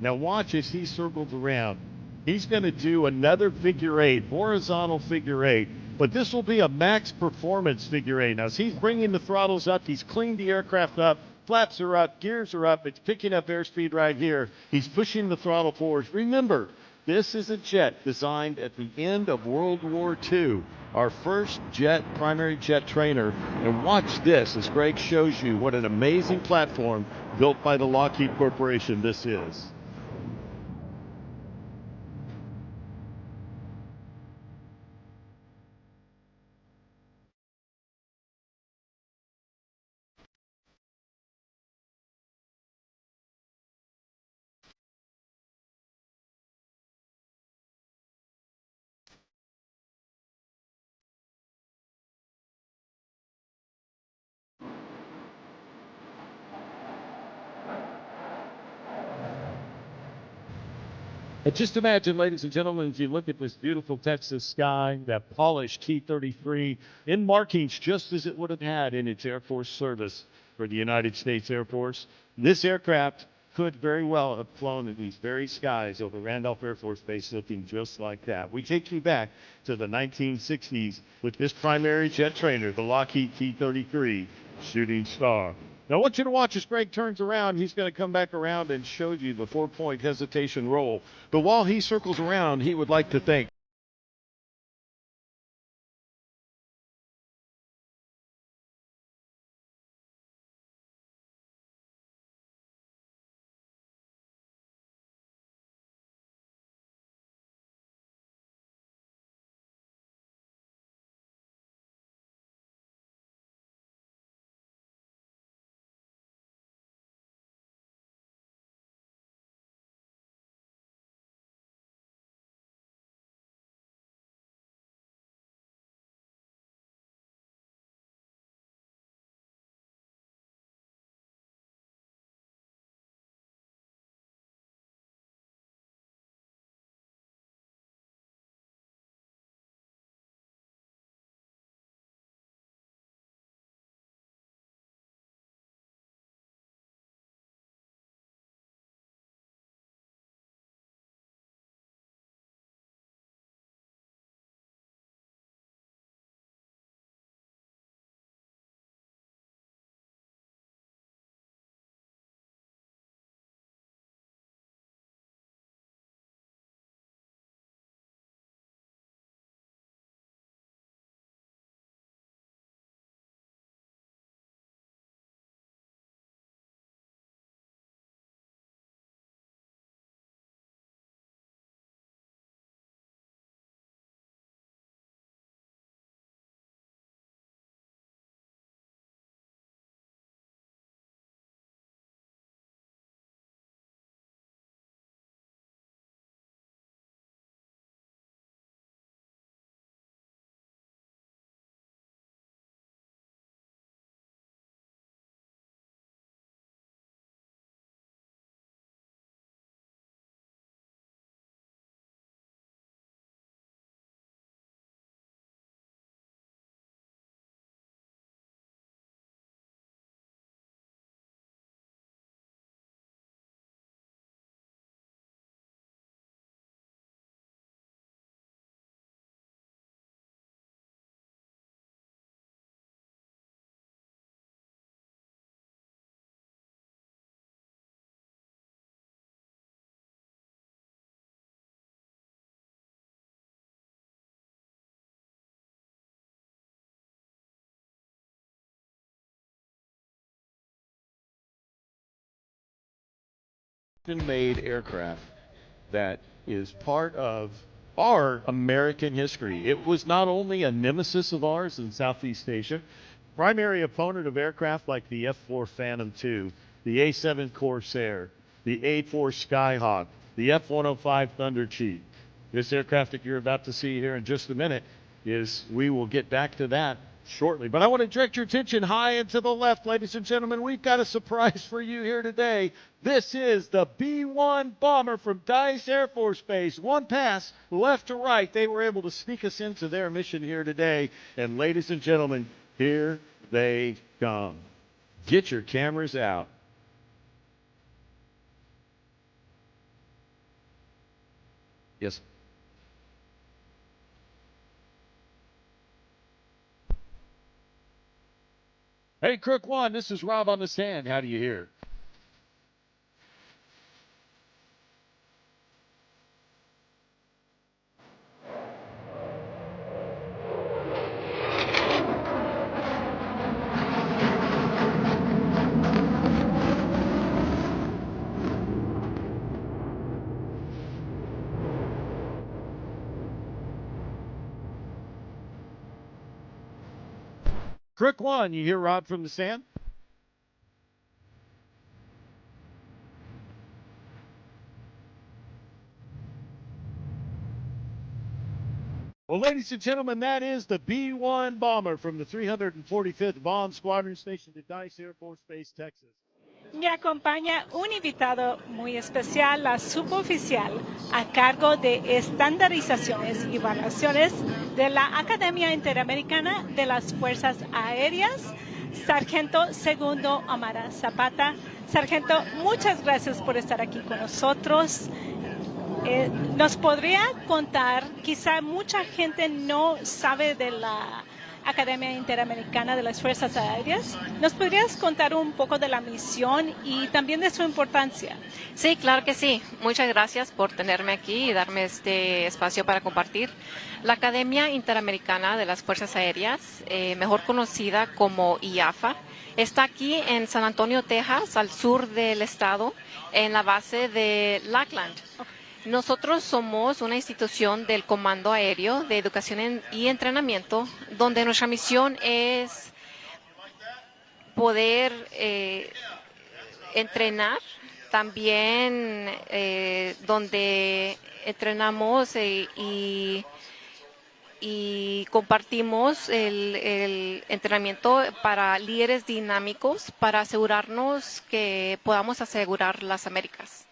Now watch as he circles around. He's going to do another figure 8, horizontal figure 8, but this will be a max performance figure 8. Now, as he's bringing the throttles up, he's cleaned the aircraft up, flaps are up, gears are up, it's picking up airspeed right here. He's pushing the throttle forward. Remember, this is a jet designed at the end of World War II. Our first jet, primary jet trainer. And watch this as Greg shows you what an amazing platform built by the Lockheed Corporation this is. And just imagine, ladies and gentlemen, as you look at this beautiful Texas sky, that polished T-33 in markings just as it would have had in its Air Force service for the United States Air Force. This aircraft could very well have flown in these very skies over Randolph Air Force Base looking just like that. We take you back to the 1960s with this primary jet trainer, the Lockheed T-33 Shooting Star. Now, I want you to watch as Greg turns around. He's going to come back around and show you the 4-point hesitation roll. But while he circles around, he would like to thank made aircraft that is part of our American history. It was not only a nemesis of ours in Southeast Asia, primary opponent of aircraft like the F-4 Phantom II, the A-7 Corsair, the A-4 Skyhawk, the F-105 Thunder Chief. This aircraft that you're about to see here in just a minute we will get back to that shortly. But I want to direct your attention high and to the left, ladies and gentlemen. We've got a surprise for you here today. This is the B-1 bomber from Dice Air Force Base. One pass left to right. They were able to sneak us into their mission here today. And ladies and gentlemen, here they come. Get your cameras out. Yes. Hey, Crook One, this is Rob on the stand. How do you hear? Crook One, you hear Rob from the stand? Well, ladies and gentlemen, that is the B-1 bomber from the 345th Bomb Squadron stationed at Dice Air Force Base, Texas. Me acompaña un invitado muy especial, la suboficial a cargo de estandarizaciones y evaluaciones de la Academia Interamericana de las Fuerzas Aéreas, Sargento Segundo Amara Zapata. Sargento, muchas gracias por estar aquí con nosotros. ¿Nos podría contar, quizá mucha gente no sabe de la Academia Interamericana de las Fuerzas Aéreas, ¿nos podrías contar un poco de la misión y también de su importancia? Sí, claro que sí. Muchas gracias por tenerme aquí y darme este espacio para compartir. La Academia Interamericana de las Fuerzas Aéreas, mejor conocida como IAFA, está aquí en San Antonio, Texas, al sur del estado, en la base de Lackland. Nosotros somos una institución del Comando Aéreo de Educación y Entrenamiento, donde nuestra misión es poder entrenar, también donde entrenamos y compartimos el entrenamiento para líderes dinámicos para asegurarnos que podamos asegurar las Américas.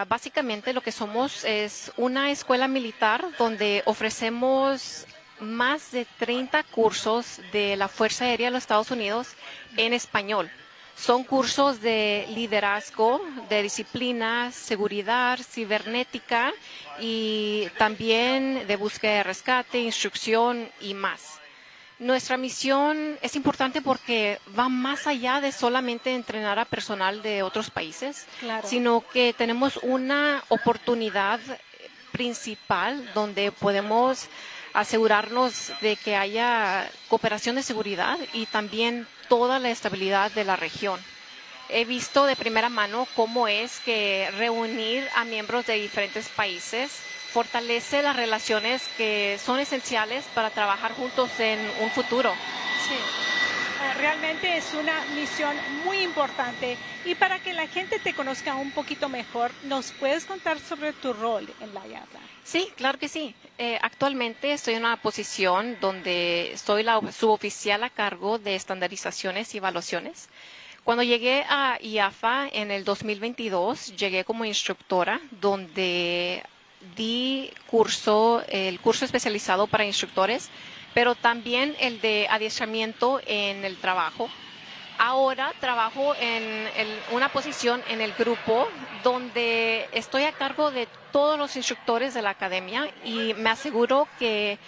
Básicamente lo que somos es una escuela militar donde ofrecemos más de 30 cursos de la Fuerza Aérea de los Estados Unidos en español. Son cursos de liderazgo, de disciplina, seguridad, cibernética y también de búsqueda de rescate, instrucción y más. Nuestra misión es importante porque va más allá de solamente entrenar a personal de otros países, sino que tenemos una oportunidad principal donde podemos asegurarnos de que haya cooperación de seguridad y también toda la estabilidad de la región. He visto de primera mano cómo es que reunir a miembros de diferentes países fortalece las relaciones que son esenciales para trabajar juntos en un futuro. Sí, realmente es una misión muy importante. Y para que la gente te conozca un poquito mejor, ¿nos puedes contar sobre tu rol en la IAFA? Sí, claro que sí. Actualmente estoy en una posición donde soy la suboficial a cargo de estandarizaciones y evaluaciones. Cuando llegué a IAFA en el 2022, llegué como instructora, donde di el curso especializado para instructores, pero también el de adiestramiento en el trabajo. Ahora trabajo en una posición en el grupo donde estoy a cargo de todos los instructores de la academia y me aseguro que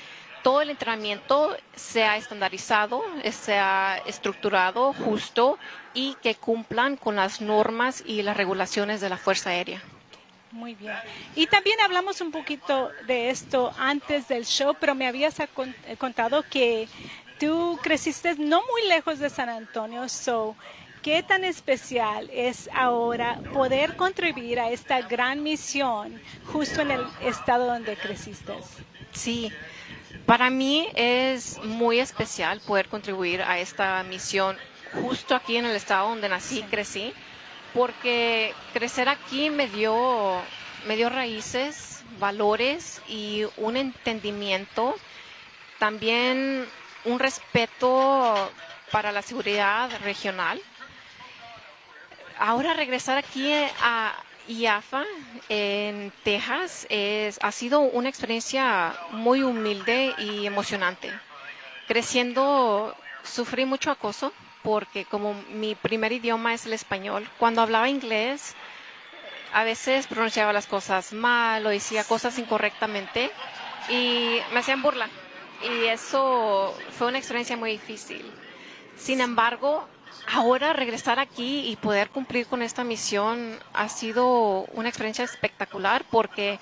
todo el entrenamiento sea estandarizado, sea estructurado, justo y que cumplan con las normas y las regulaciones de la Fuerza Aérea. Muy bien. Y también hablamos un poquito de esto antes del show, pero me habías contado que tú creciste no muy lejos de San Antonio. ¿Qué tan especial es ahora poder contribuir a esta gran misión justo en el estado donde creciste? Sí, para mí es muy especial poder contribuir a esta misión justo aquí en el estado donde nací y crecí, porque crecer aquí me dio raíces, valores y un entendimiento, también un respeto para la seguridad regional. Ahora regresar aquí a IAFA en Texas ha sido una experiencia muy humilde y emocionante. Creciendo sufrí mucho acoso porque como mi primer idioma es el español, cuando hablaba inglés a veces pronunciaba las cosas mal o decía cosas incorrectamente y me hacían burla. Y eso fue una experiencia muy difícil. Sin embargo, ahora regresar aquí y poder cumplir con esta misión ha sido una experiencia espectacular porque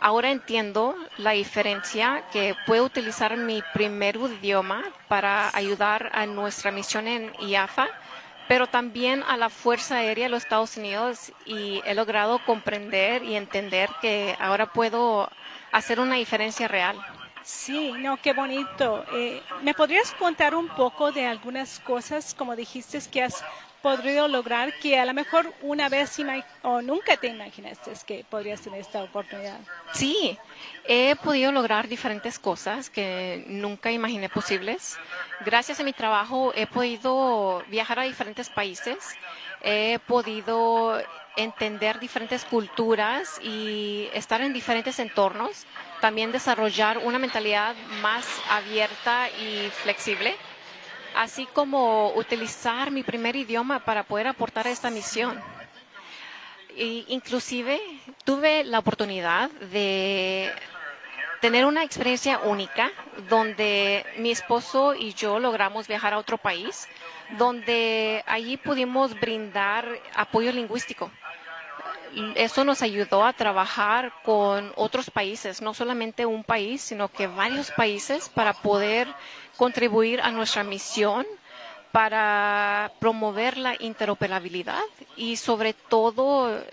ahora entiendo la diferencia que puedo utilizar mi primer idioma para ayudar a nuestra misión en IAFA, pero también a la Fuerza Aérea de los Estados Unidos y he logrado comprender y entender que ahora puedo hacer una diferencia real. Sí, no, qué bonito. ¿Me podrías contar un poco de algunas cosas, como dijiste, que has podido lograr que a lo mejor una vez o nunca te imaginaste que podrías tener esta oportunidad? Sí, he podido lograr diferentes cosas que nunca imaginé posibles. Gracias a mi trabajo he podido viajar a diferentes países, he podido entender diferentes culturas y estar en diferentes entornos, también desarrollar una mentalidad más abierta y flexible. así como utilizar mi primer idioma para poder aportar a esta misión. Inclusive tuve la oportunidad de tener una experiencia única donde mi esposo y yo logramos viajar a otro país, donde allí pudimos brindar apoyo lingüístico. Eso nos ayudó a trabajar con otros países, no solamente un país, sino que varios países para poder contribuir a nuestra misión, para promover la interoperabilidad y sobre todo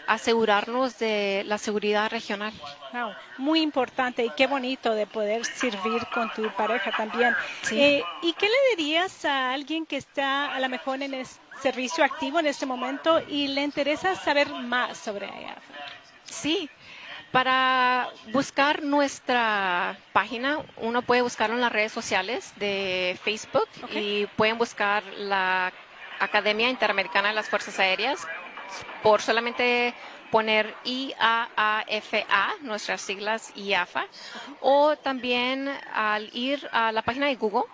asegurarnos de la seguridad regional. Wow, muy importante y qué bonito de poder servir con tu pareja también. Sí. ¿Y qué le dirías a alguien que está a lo mejor en el servicio activo en este momento y le interesa saber más sobre IAFA? Sí, para buscar nuestra página, uno puede buscarlo en las redes sociales de Facebook y pueden buscar la Academia Interamericana de las Fuerzas Aéreas por solamente poner IAAFA, nuestras siglas IAFA, o también al ir a la página de Google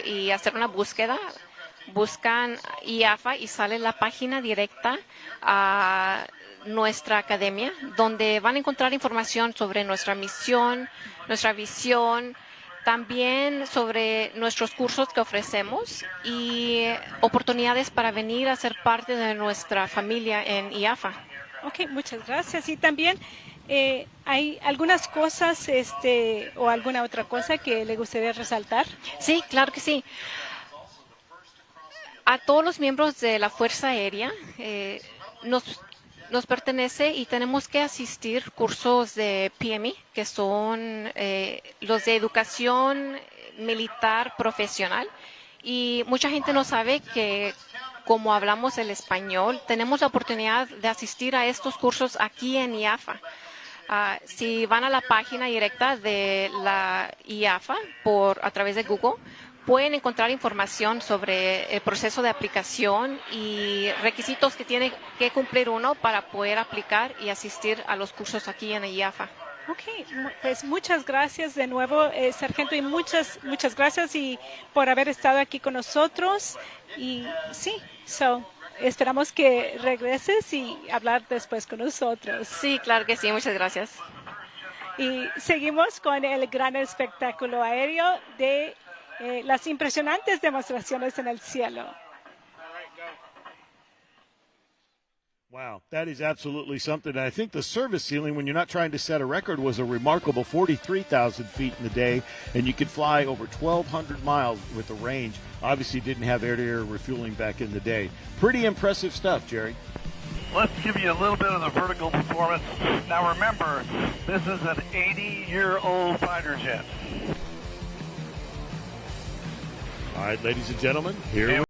y hacer una búsqueda, buscan IAFA y sale la página directa a nuestra academia, donde van a encontrar información sobre nuestra misión, nuestra visión, también sobre nuestros cursos que ofrecemos y oportunidades para venir a ser parte de nuestra familia en IAFA. Ok, muchas gracias. Y también hay algunas cosas o alguna otra cosa que le gustaría resaltar. Sí, claro que sí. A todos los miembros de la Fuerza Aérea nos pertenece y tenemos que asistir cursos de PMI, que son los de educación militar profesional. Y mucha gente no sabe que como hablamos el español, tenemos la oportunidad de asistir a estos cursos aquí en IAFA. Si van a la página directa de la IAFA a través de Google, pueden encontrar información sobre el proceso de aplicación y requisitos que tiene que cumplir uno para poder aplicar y asistir a los cursos aquí en IAFA. Ok, pues muchas gracias de nuevo, Sargento, y muchas gracias y por haber estado aquí con nosotros. Y sí, esperamos que regreses y hablar después con nosotros. Sí, claro que sí, muchas gracias. Y seguimos con el gran espectáculo aéreo de las impresionantes demostraciones en el cielo. Wow, that is absolutely something. And I think the service ceiling, when you're not trying to set a record, was a remarkable 43,000 feet in the day, and you could fly over 1,200 miles with the range. Obviously, didn't have air-to-air refueling back in the day. Pretty impressive stuff, Jerry. Let's give you a little bit of the vertical performance. Now remember, this is an 80-year-old fighter jet. All right, ladies and gentlemen, here we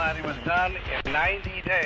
and it was done in 90 days.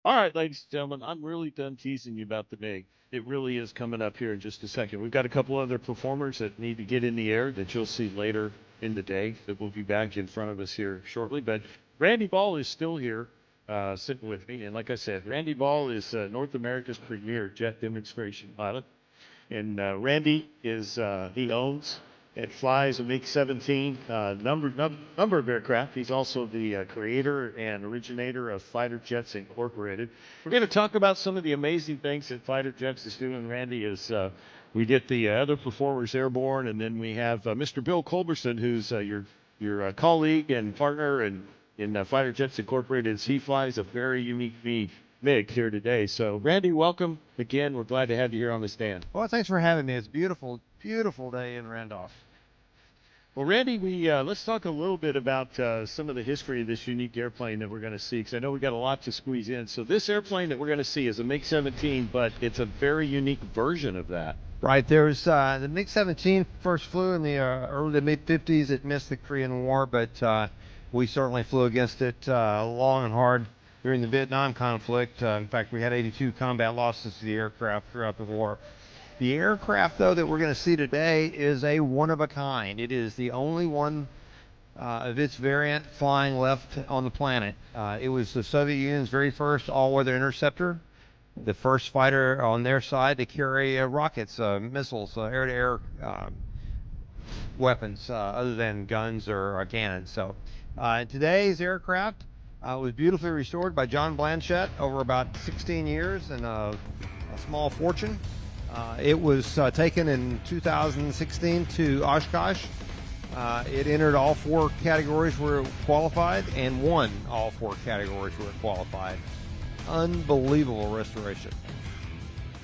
All right, ladies and gentlemen, I'm really done teasing you about the MiG. It really is coming up here in just a second. We've got a couple other performers that need to get in the air that you'll see later in the day that will be back in front of us here shortly. But Randy Ball is still here sitting with me. And like I said, Randy Ball is North America's premier jet demonstration pilot. And Randy is, he owns and flies a MiG-17 number of aircraft. He's also the creator and originator of Fighter Jets Incorporated. We're going to talk about some of the amazing things that Fighter Jets is doing. Randy is, we get the other performers airborne, and then we have Mr. Bill Culberson, who's your colleague and partner in Fighter Jets Incorporated. He flies a very unique MiG here today. So, Randy, welcome again. We're glad to have you here on the stand. Well, thanks for having me. It's a beautiful, beautiful day in Randolph. Well, Randy, let's talk a little bit about some of the history of this unique airplane that we're going to see, because I know we got a lot to squeeze in. So this airplane that we're going to see is a MiG-17, but it's a very unique version of that. Right. There's the MiG-17 first flew in the early to mid-50s. It missed the Korean War, but we certainly flew against it long and hard during the Vietnam conflict. In fact, we had 82 combat losses to the aircraft throughout the war. The aircraft, though, that we're going to see today is a one-of-a-kind. It is the only one of its variant flying left on the planet. It was the Soviet Union's very first all-weather interceptor, the first fighter on their side to carry rockets, missiles, air-to-air weapons other than guns or cannons. So today's aircraft was beautifully restored by John Blanchett over about 16 years and a small fortune. It was taken in 2016 to Oshkosh. It entered all 4 categories where it qualified and won all 4 categories where it qualified. Unbelievable restoration.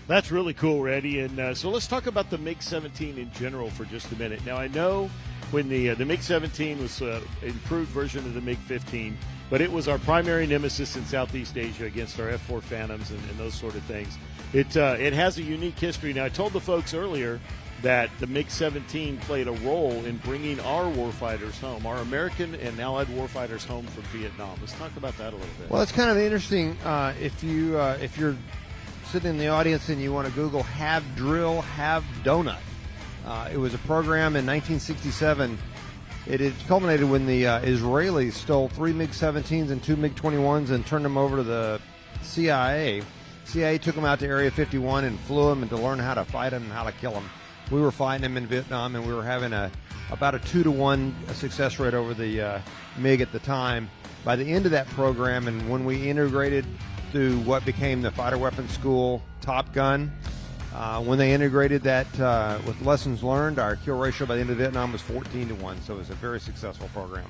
That's really cool, Randy. And so let's talk about the MiG-17 in general for just a minute. Now, I know when the MiG-17 was an improved version of the MiG-15, but it was our primary nemesis in Southeast Asia against our F-4 Phantoms and those sort of things. It has a unique history. Now, I told the folks earlier that the MiG-17 played a role in bringing our warfighters home, our American and Allied warfighters home from Vietnam. Let's talk about that a little bit. Well, it's kind of interesting. If you're sitting in the audience and you want to Google Have Drill, Have Donut. It was a program in 1967. It had culminated when the Israelis stole 3 MiG-17s and 2 MiG-21s and turned them over to the CIA. CIA took them out to Area 51 and flew them and to learn how to fight them and how to kill them. We were fighting them in Vietnam, and we were having about a 2-to-1 success rate over the MiG at the time. By the end of that program, and when we integrated through what became the Fighter Weapons School Top Gun, when they integrated that with lessons learned, our kill ratio by the end of Vietnam was 14-to-1, so it was a very successful program.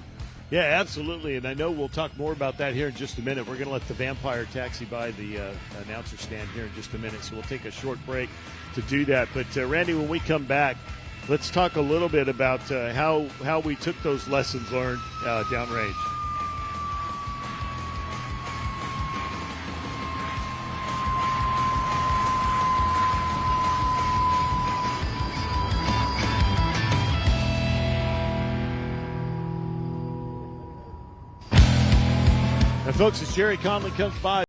Yeah, absolutely, and I know we'll talk more about that here in just a minute. We're going to let the Vampire taxi by the announcer stand here in just a minute, so we'll take a short break to do that. But, Randy, when we come back, let's talk a little bit about how we took those lessons learned downrange. And folks, as Jerry Conley comes by,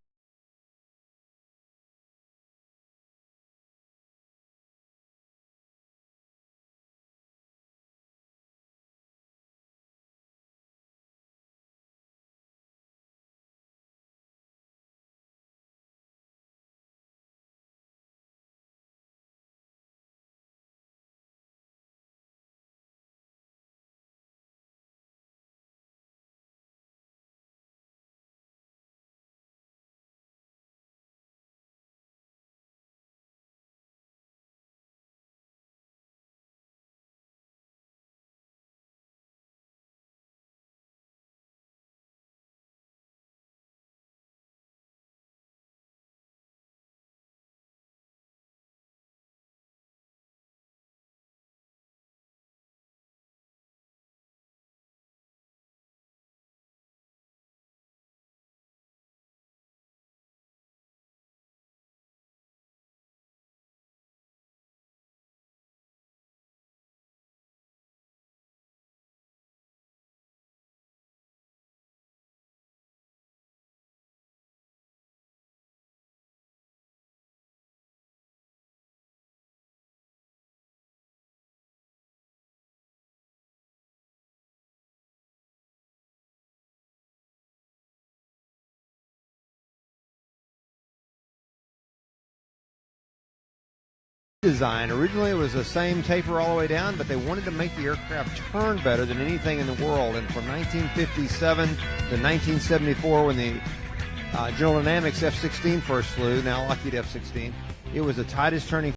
design. Originally it was the same taper all the way down, but they wanted to make the aircraft turn better than anything in the world. And from 1957 to 1974, when the General Dynamics F-16 first flew, now Lockheed F-16, it was the tightest turning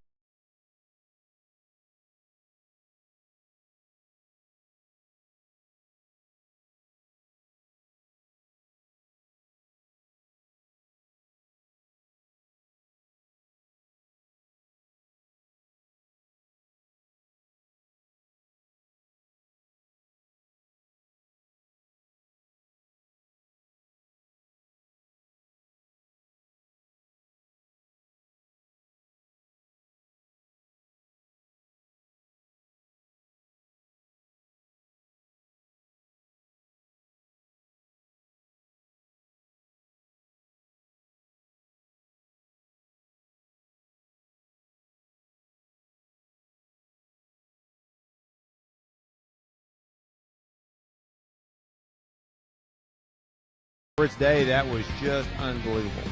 for its day. That was just unbelievable.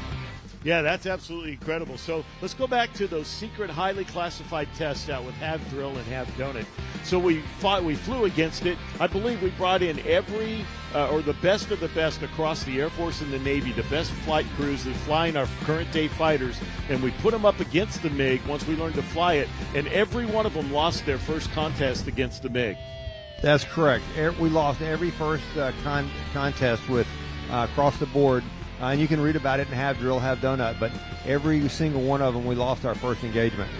Yeah, that's absolutely incredible. So let's go back to those secret, highly classified tests out with Have Drill and Have Donut. So we flew against it. I believe we brought in every, or the best of the best across the Air Force and the Navy, the best flight crews that flying our current day fighters, and we put them up against the MiG once we learned to fly it, and every one of them lost their first contest against the MiG. That's correct. We lost every first contest with across the board. And you can read about it in Have Drill, Have Donut, but every single one of them, we lost our first engagement.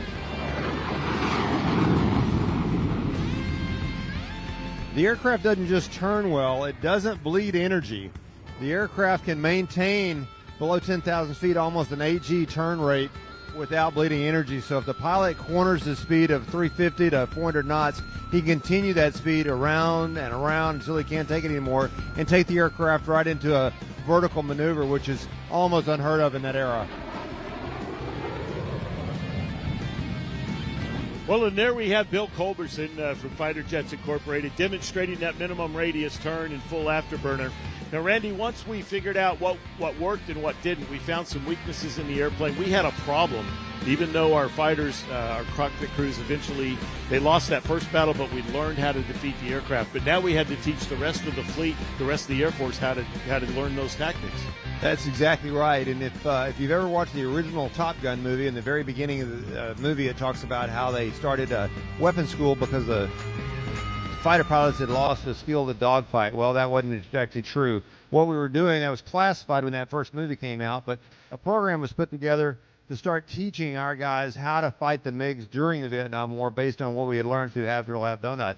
The aircraft doesn't just turn well, it doesn't bleed energy. The aircraft can maintain below 10,000 feet almost an 8G turn rate without bleeding energy. So if the pilot corners the speed of 350 to 400 knots, he can continue that speed around and around until he can't take it anymore and take the aircraft right into a vertical maneuver, which is almost unheard of in that era. Well, and there we have Bill Culberson from Fighter Jets Incorporated demonstrating that minimum radius turn and full afterburner. Now, Randy, once we figured out what worked and what didn't, we found some weaknesses in the airplane. We had a problem, even though our fighters, our cockpit crews, eventually they lost that first battle, but we learned how to defeat the aircraft. But now we had to teach the rest of the fleet, the rest of the Air Force, how to learn those tactics. That's exactly right. And if you've ever watched the original Top Gun movie, in the very beginning of the movie, it talks about how they started a weapons school because the fighter pilots had lost the skill of the dogfight. Well, that wasn't exactly true. What we were doing, that was classified when that first movie came out, but a program was put together to start teaching our guys how to fight the MiGs during the Vietnam War based on what we had learned through Have Drill, Have Donut.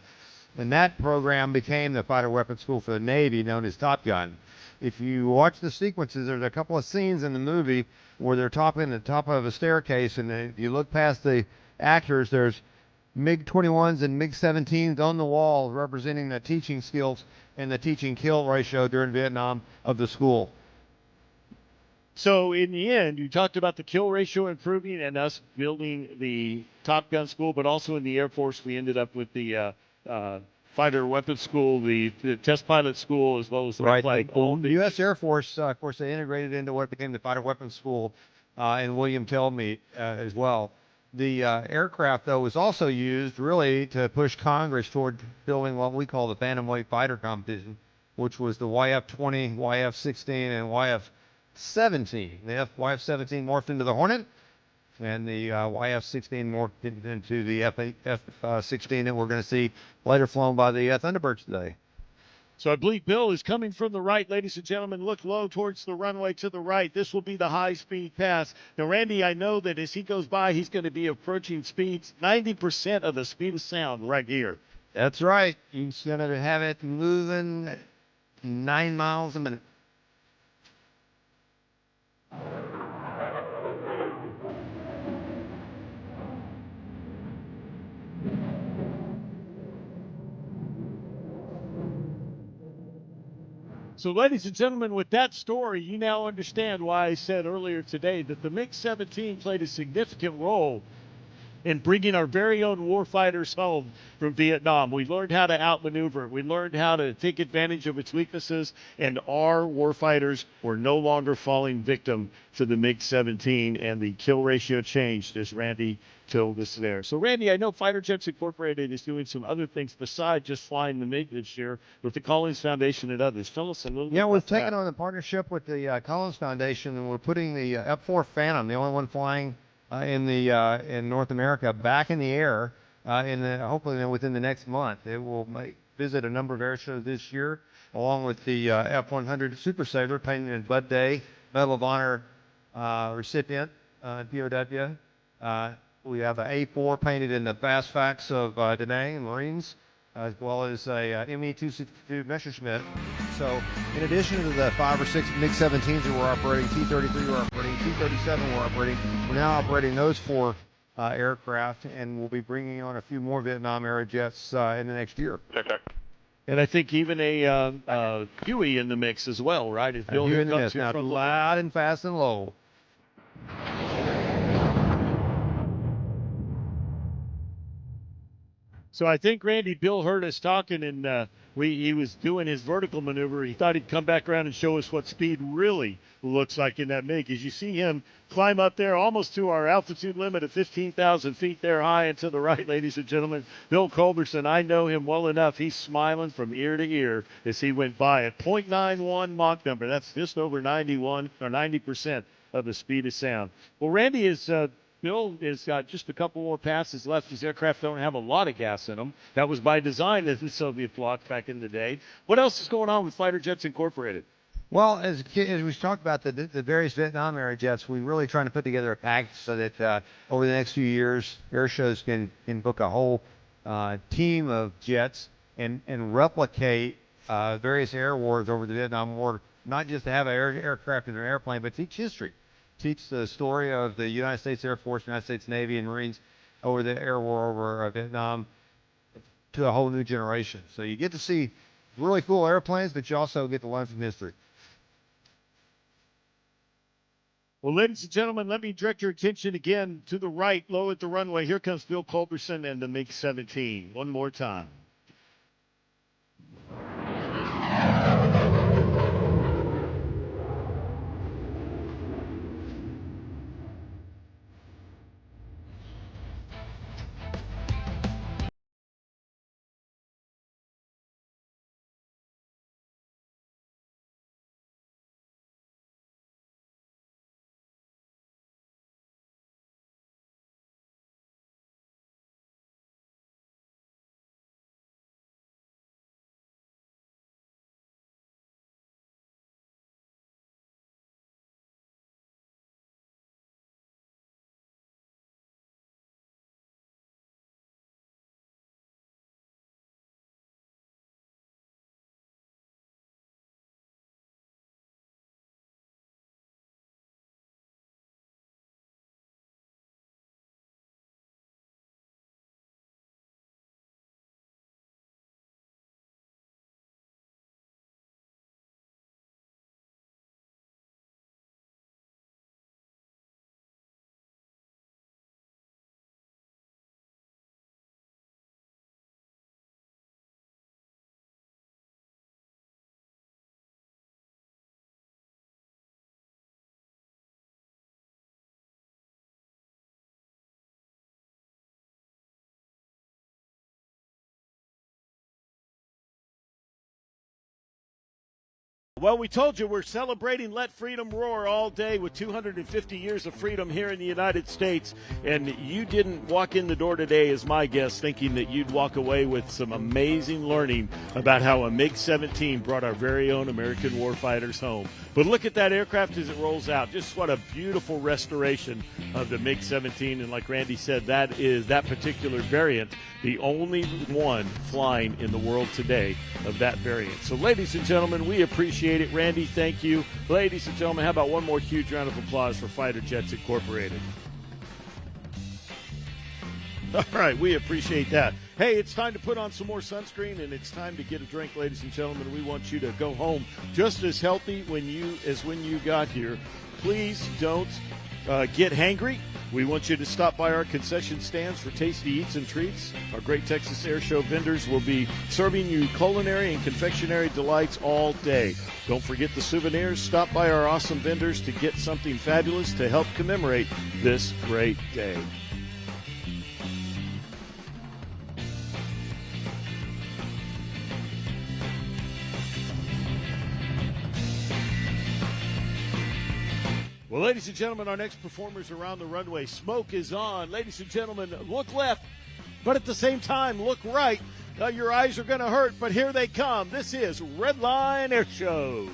And that program became the fighter weapons school for the Navy, known as Top Gun. If you watch the sequences, there's a couple of scenes in the movie where they're topping the top of a staircase, and if you look past the actors, there's MiG-21s and MiG-17s on the wall representing the teaching skills and the teaching kill ratio during Vietnam of the school. So in the end, you talked about the kill ratio improving and us building the Top Gun school, but also in the Air Force, we ended up with the fighter weapons school, the test pilot school, as well as the flight school. The U.S. Air Force, of course, they integrated into what became the fighter weapons school in William Tell Meet as well. The aircraft, though, was also used really to push Congress toward building what we call the Phantom Wave Fighter Competition, which was the YF-20, YF-16, and YF-17. The YF-17 morphed into the Hornet, and the YF-16 morphed into the F-16 that we're going to see later flown by the Thunderbirds today. So I believe Bill is coming from the right. Ladies and gentlemen, look low towards the runway to the right. This will be the high-speed pass. Now, Randy, I know that as he goes by, he's going to be approaching speeds 90% of the speed of sound right here. That's right. He's going to have it moving 9 miles a minute. So, ladies and gentlemen, with that story, you now understand why I said earlier today that the MiG-17 played a significant role in bringing our very own warfighters home from Vietnam. We learned how to outmaneuver it. We learned how to take advantage of its weaknesses, and our warfighters were no longer falling victim to the MiG-17, and the kill ratio changed, as Randy told us there. So, Randy, I know Fighter Jets Incorporated is doing some other things besides just flying the MiG this year with the Collins Foundation and others. Tell us a little bit about we've taken on a partnership with the Collins Foundation, and we're putting the F-4 Phantom, the only one flying in North America, back in the air hopefully within the next month. It will visit a number of air shows this year, along with the F-100 Super Sailor, painted in Bud Day, Medal of Honor recipient, POW. We have an A4 painted in the fast facts of Da Nang Marines, as well as a ME-262 Messerschmitt. So in addition to the 5 or 6 MiG-17s that we're operating, T-33 we're operating, T-37 we're operating, we're now operating those 4 aircraft, and we'll be bringing on a few more Vietnam era jets in the next year. And I think even a Huey in the mix as well, right? If Bill Huey in the mix, now loud and fast and low. So I think, Randy, Bill heard us talking, and he was doing his vertical maneuver. He thought he'd come back around and show us what speed really looks like in that MiG. As you see him climb up there almost to our altitude limit of 15,000 feet there high and to the right, ladies and gentlemen, Bill Culberson. I know him well enough. He's smiling from ear to ear as he went by at 0.91 Mach number. That's just over 91 or 90% of the speed of sound. Well, Randy is... Bill has got just a couple more passes left. These aircraft don't have a lot of gas in them. That was by design as the Soviet bloc back in the day. What else is going on with Fighter Jets Incorporated? Well, as we talked about the various Vietnam era jets, we're really trying to put together a package so that over the next few years, air shows can book a whole team of jets and replicate various air wars over the Vietnam War, not just to have an aircraft in an airplane, but teach history. Teach the story of the United States Air Force, United States Navy, and Marines over the air war over Vietnam to a whole new generation. So you get to see really cool airplanes, but you also get to learn from history. Well, ladies and gentlemen, let me direct your attention again to the right, low at the runway. Here comes Bill Culberson and the MiG-17. One more time. Well, we told you we're celebrating Let Freedom Roar all day with 250 years of freedom here in the United States. And you didn't walk in the door today as my guest thinking that you'd walk away with some amazing learning about how a MiG-17 brought our very own American warfighters home. But look at that aircraft as it rolls out. Just what a beautiful restoration of the MiG-17. And like Randy said, that is that particular variant, the only one flying in the world today of that variant. So, ladies and gentlemen, we appreciate it. Randy, thank you. Ladies and gentlemen, how about one more huge round of applause for Fighter Jets Incorporated? All right, we appreciate that. Hey, it's time to put on some more sunscreen, and it's time to get a drink, ladies and gentlemen. We want you to go home just as healthy when you got here. Please don't get hangry. We want you to stop by our concession stands for tasty eats and treats. Our Great Texas Airshow vendors will be serving you culinary and confectionery delights all day. Don't forget the souvenirs. Stop by our awesome vendors to get something fabulous to help commemorate this great day. Well, ladies and gentlemen, our next performers around the runway. Smoke is on. Ladies and gentlemen, look left, but at the same time, look right. Your eyes are going to hurt, but here they come. This is Red Line Air Shows.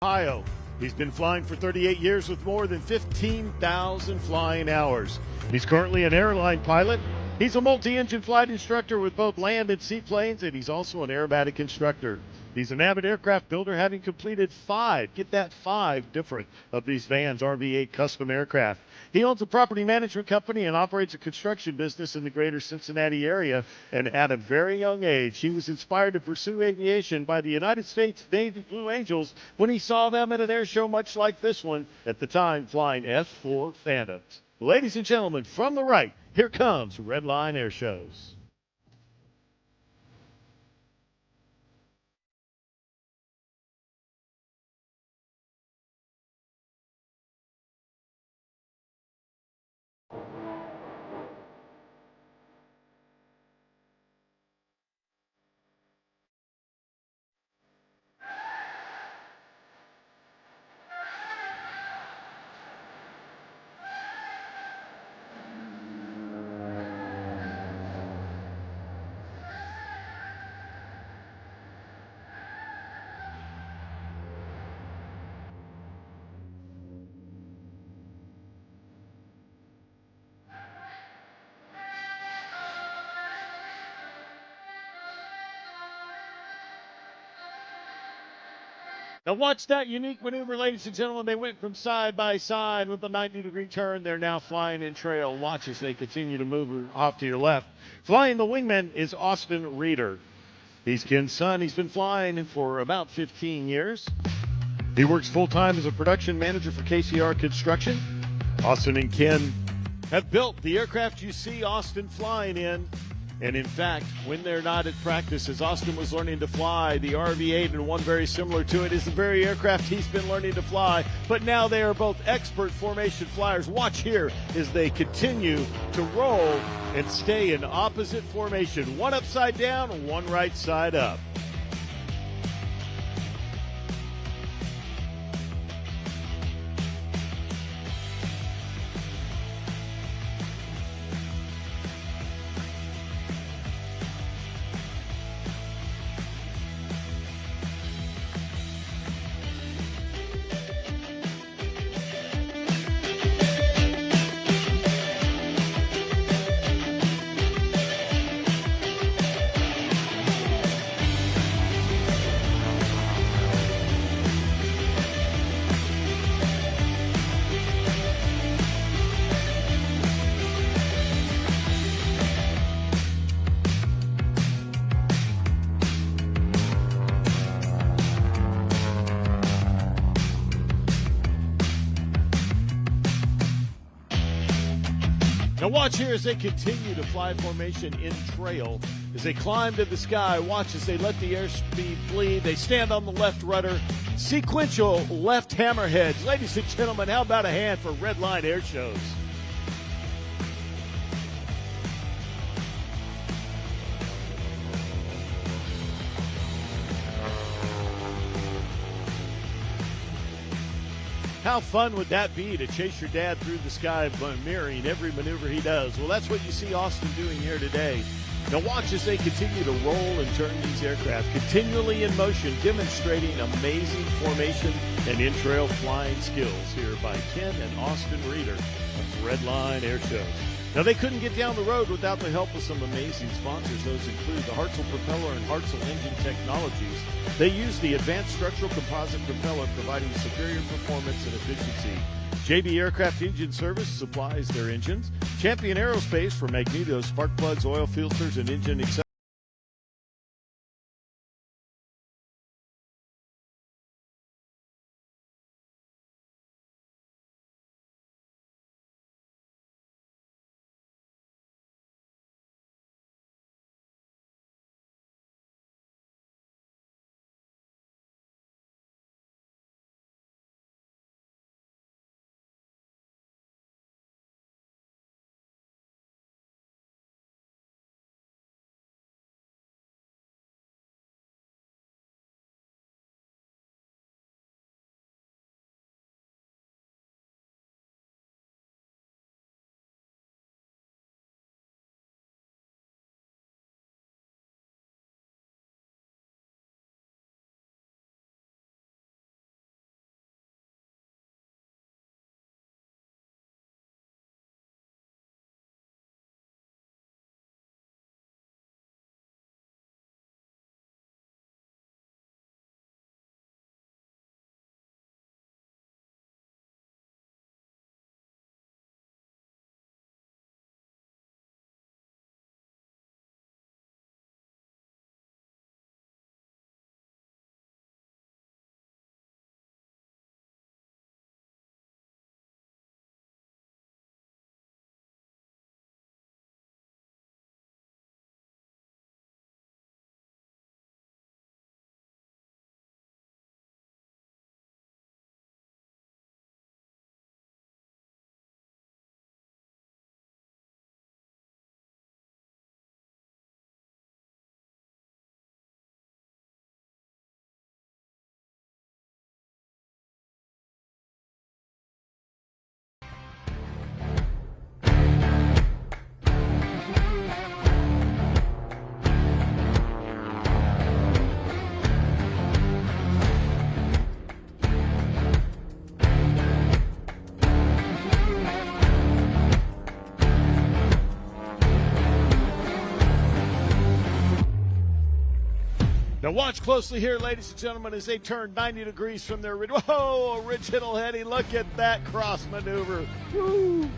Ohio. He's been flying for 38 years with more than 15,000 flying hours. He's currently an airline pilot. He's a multi-engine flight instructor with both land and seaplanes, and he's also an aerobatic instructor. He's an avid aircraft builder, having completed 5 different of these Vans RV-8 custom aircraft. He owns a property management company and operates a construction business in the greater Cincinnati area. And at a very young age, he was inspired to pursue aviation by the United States Navy Blue Angels when he saw them at an air show much like this one, at the time flying F-4 Phantoms. Ladies and gentlemen, from the right, here comes Redline Airshows. Now watch that unique maneuver, ladies and gentlemen. They went from side by side with a 90-degree turn. They're now flying in trail. Watch as they continue to move off to your left. Flying the wingman is Austin Reeder. He's Ken's son. He's been flying for about 15 years. He works full-time as a production manager for KCR Construction. Austin and Ken have built the aircraft you see Austin flying in. And in fact, when they're not at practice, as Austin was learning to fly, the RV-8 and one very similar to it is the very aircraft he's been learning to fly. But now they are both expert formation flyers. Watch here as they continue to roll and stay in opposite formation. One upside down, one right side up. Now watch here as they continue to fly formation in trail. As they climb to the sky, watch as they let the airspeed bleed. They stand on the left rudder. Sequential left hammerheads. Ladies and gentlemen, how about a hand for Redline Airshows? How fun would that be to chase your dad through the sky by mirroring every maneuver he does? Well, that's what you see Austin doing here today. Now watch as they continue to roll and turn these aircraft, continually in motion, demonstrating amazing formation and in-trail flying skills here by Ken and Austin Reeder of Redline Airshows. Now, they couldn't get down the road without the help of some amazing sponsors. Those include the Hartzell Propeller and Hartzell Engine Technologies. They use the advanced structural composite propeller, providing superior performance and efficiency. JB Aircraft Engine Service supplies their engines. Champion Aerospace for magneto, spark plugs, oil filters, and engine accessories. Now watch closely here, ladies and gentlemen, as they turn 90 degrees from their original heading. Look at that cross maneuver. Woo!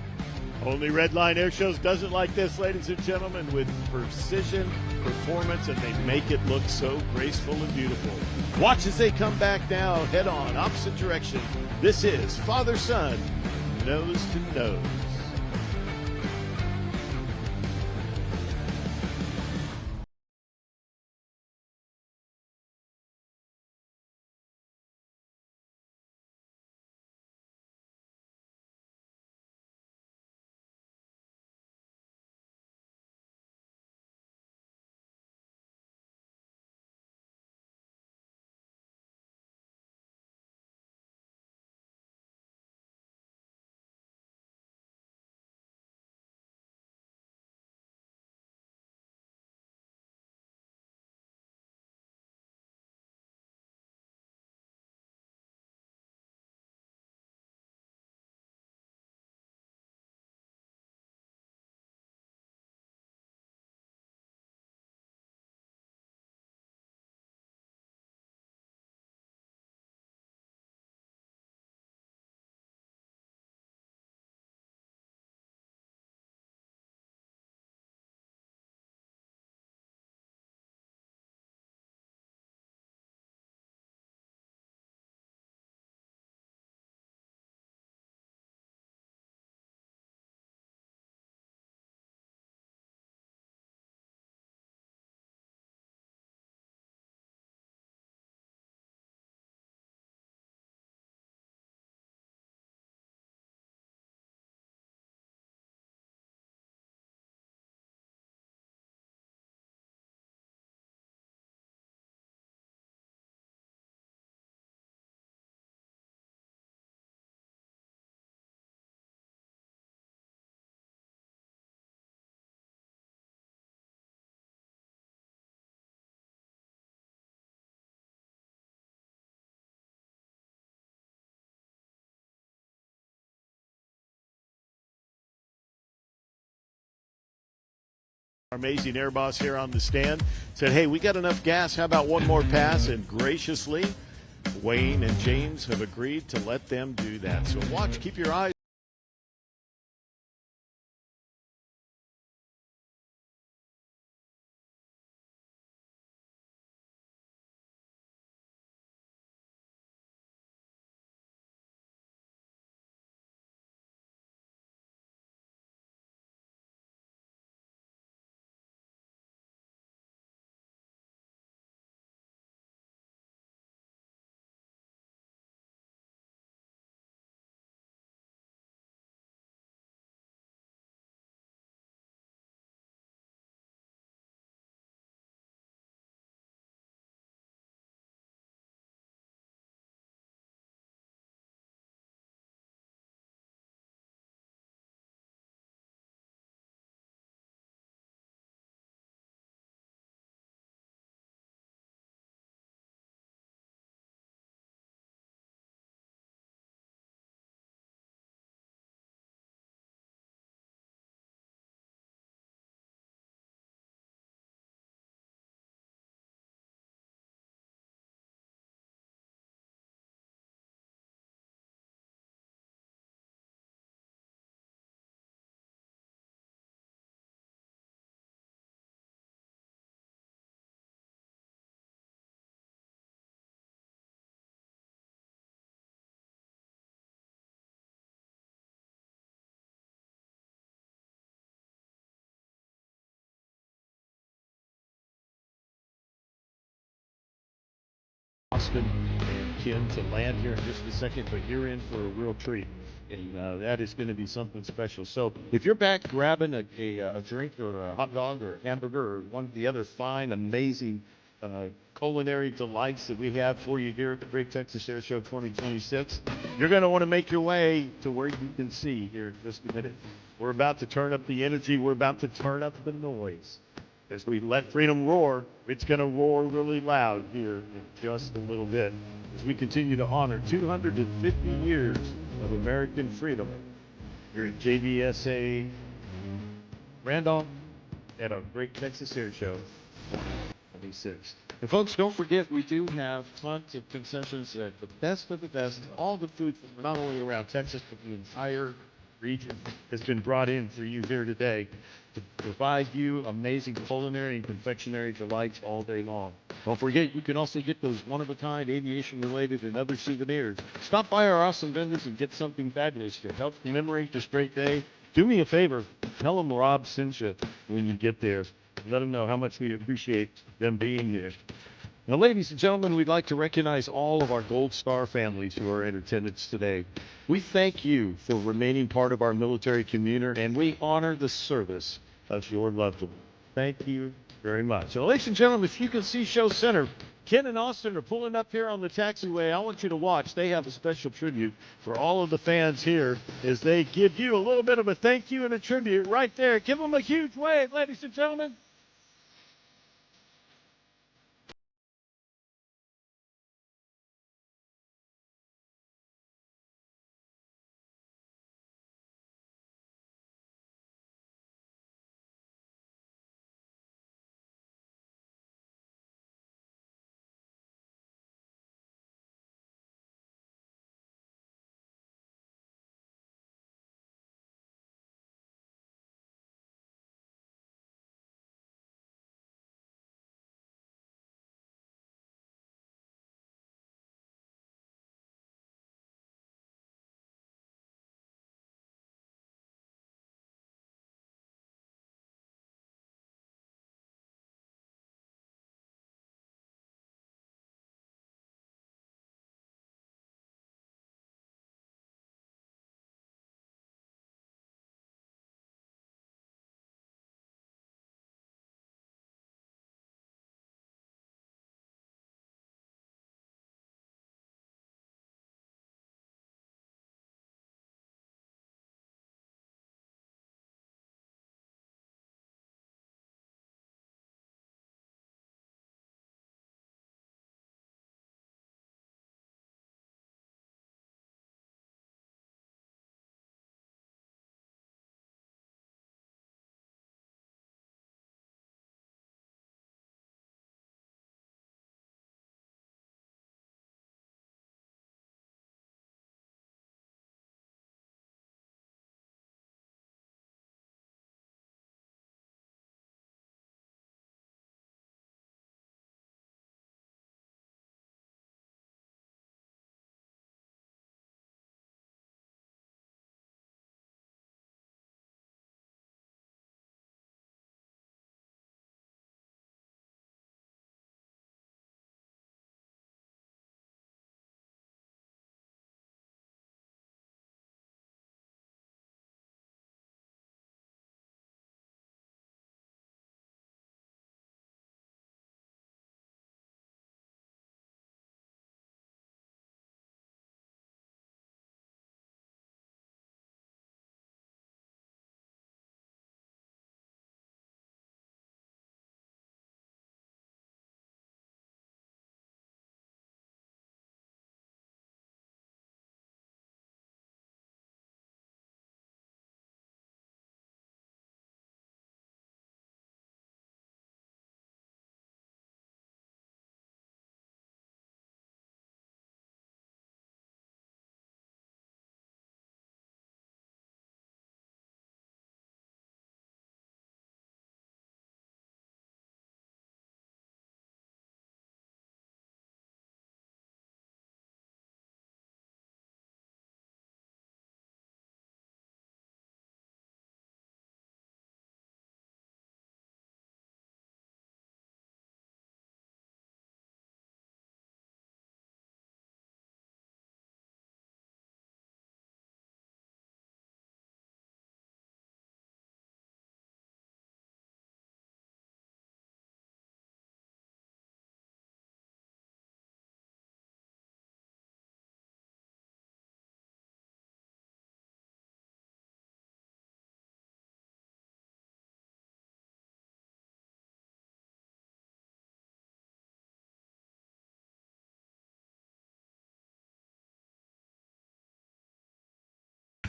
Only Redline Air Shows does it like this, ladies and gentlemen, with precision, performance, and they make it look so graceful and beautiful. Watch as they come back now, head on, opposite direction. This is father-son, nose to nose. Our amazing air boss here on the stand said, hey, we got enough gas. How about one more pass? And graciously, Wayne and James have agreed to let them do that. So watch, keep your eyes. Austin and Ken to land here in just a second, but you're in for a real treat. And that is going to be something special. So if you're back grabbing a drink or a hot dog or a hamburger or one of the other fine, amazing culinary delights that we have for you here at the Great Texas Air Show 2026, you're going to want to make your way to where you can see here in just a minute. We're about to turn up the energy. We're about to turn up the noise. As we let freedom roar, it's going to roar really loud here in just a little bit as we continue to honor 250 years of American freedom here at JBSA Randolph at our Great Texas Air Show. 76. And folks, don't forget, we do have tons of concessions at the best of the best. All the food from not only around Texas, but the entire region has been brought in for you here today to provide you amazing culinary and confectionery delights all day long. Don't forget, you can also get those one-of-a-kind aviation-related and other souvenirs. Stop by our awesome vendors and get something fabulous to help commemorate this great day. Do me a favor, tell them Rob sent you when you get there. Let them know how much we appreciate them being here. Now, ladies and gentlemen, we'd like to recognize all of our Gold Star families who are in attendance today. We thank you for remaining part of our military community, and we honor the service of your loved one. Thank you very much. So, ladies and gentlemen, if you can see Show Center, Ken and Austin are pulling up here on the taxiway. I want you to watch. They have a special tribute for all of the fans here as they give you a little bit of a thank you and a tribute right there. Give them a huge wave, ladies and gentlemen.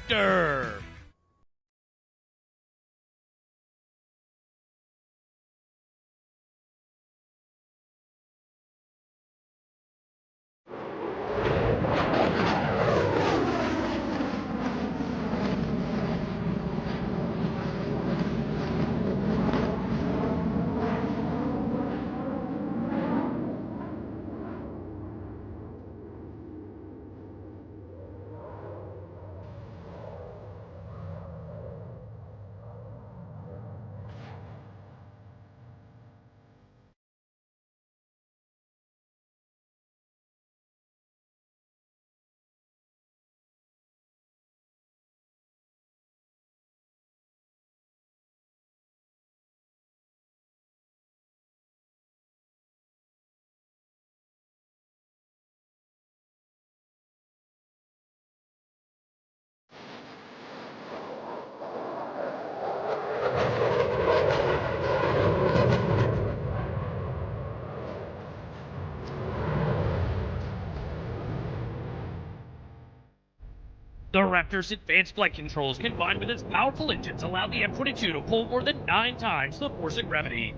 Victor. Raptor's advanced flight controls combined with its powerful engines allow the F-22 to pull more than 9 times the force of gravity.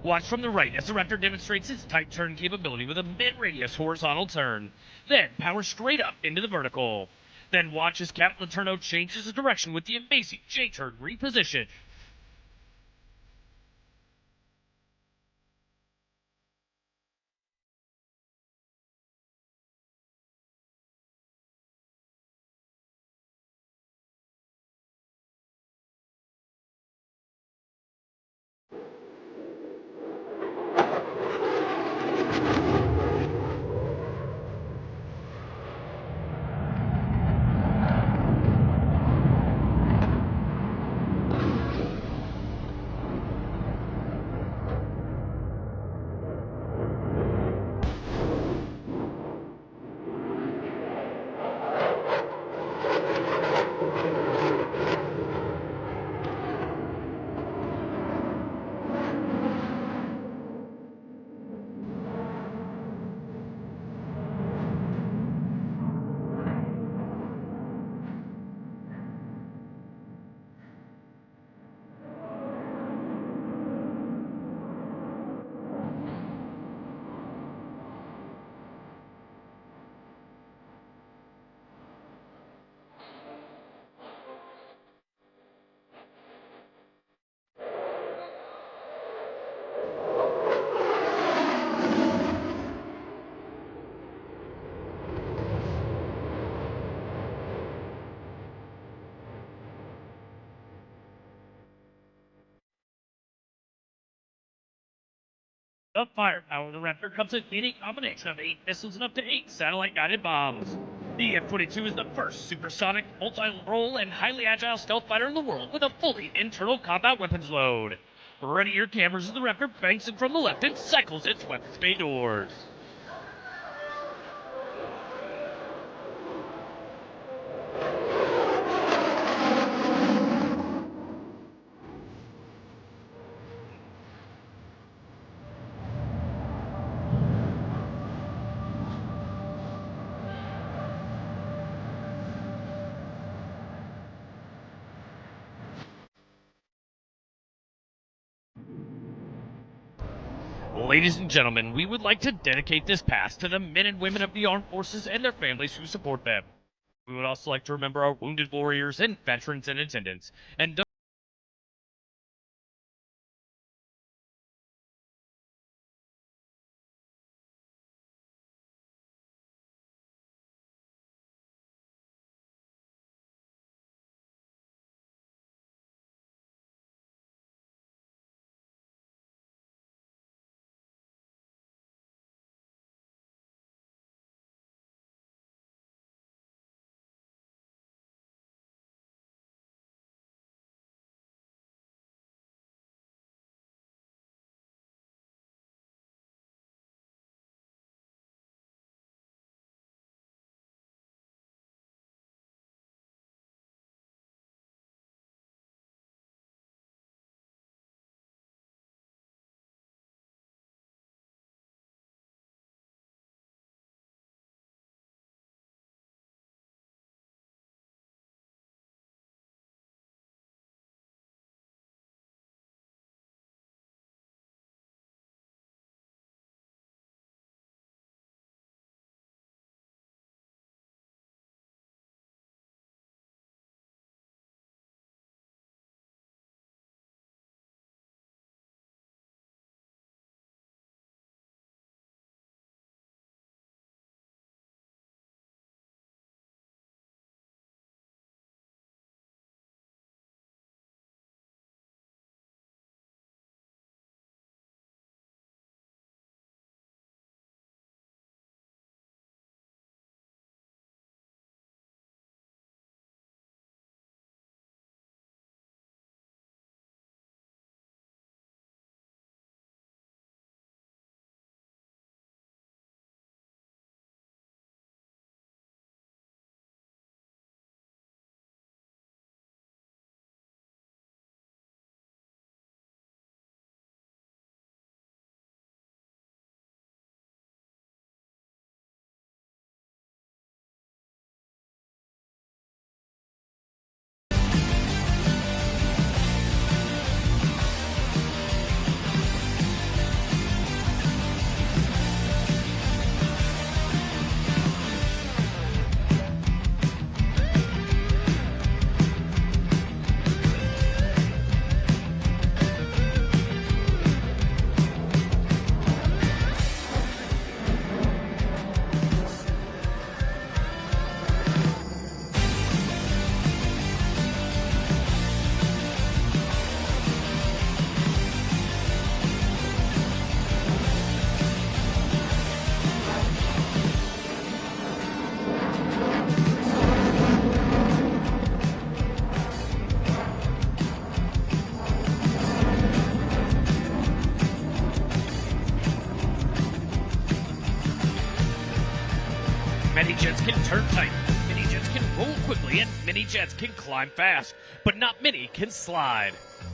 Watch from the right as the Raptor demonstrates its tight turn capability with a mid-radius horizontal turn. Then power straight up into the vertical. Then watch as Captain Letourneau changes the direction with the amazing J-turn reposition. The firepower of the Raptor comes in a combination of 8 missiles and up to 8 satellite-guided bombs. The F-22 is the first supersonic, multi-role, and highly agile stealth fighter in the world with a fully internal combat weapons load. Ready your cameras as the Raptor banks in from the left and cycles its weapons bay doors. Ladies and gentlemen, we would like to dedicate this pass to the men and women of the armed forces and their families who support them. We would also like to remember our wounded warriors and veterans in attendance, and Mini jets can turn tight, mini jets can roll quickly, and mini jets can climb fast, but not many can slide.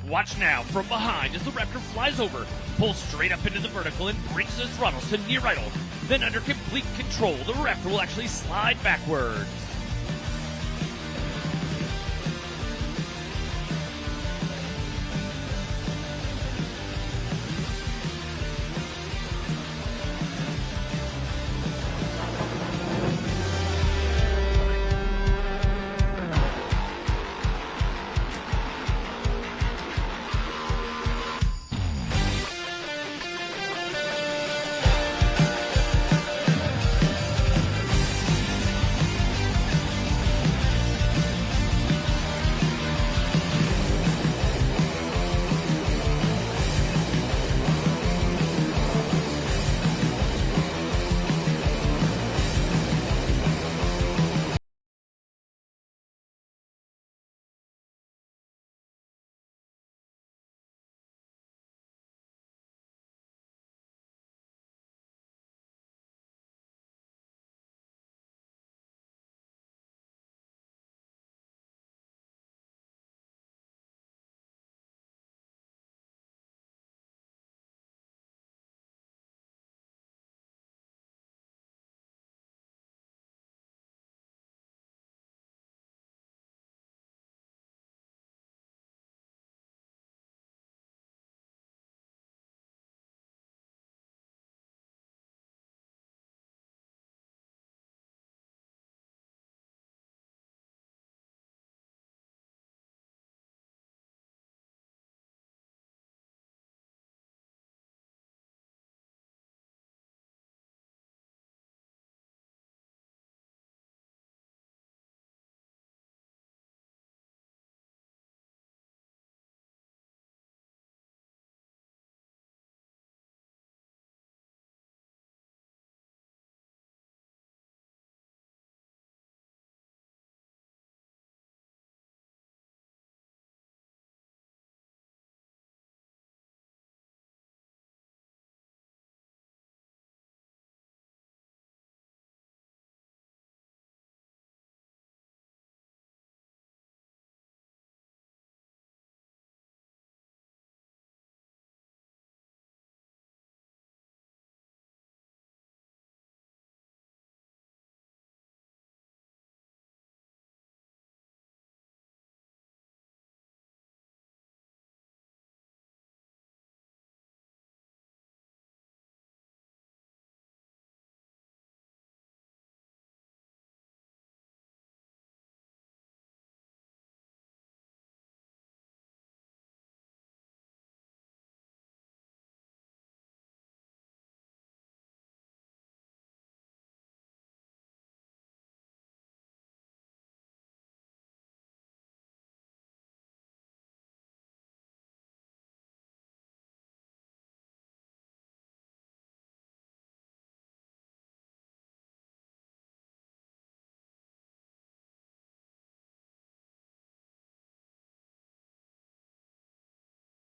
Watch now from behind as the Raptor flies over, pulls straight up into the vertical, and brings his throttles to near idle. Then under complete control, the Raptor will actually slide backwards.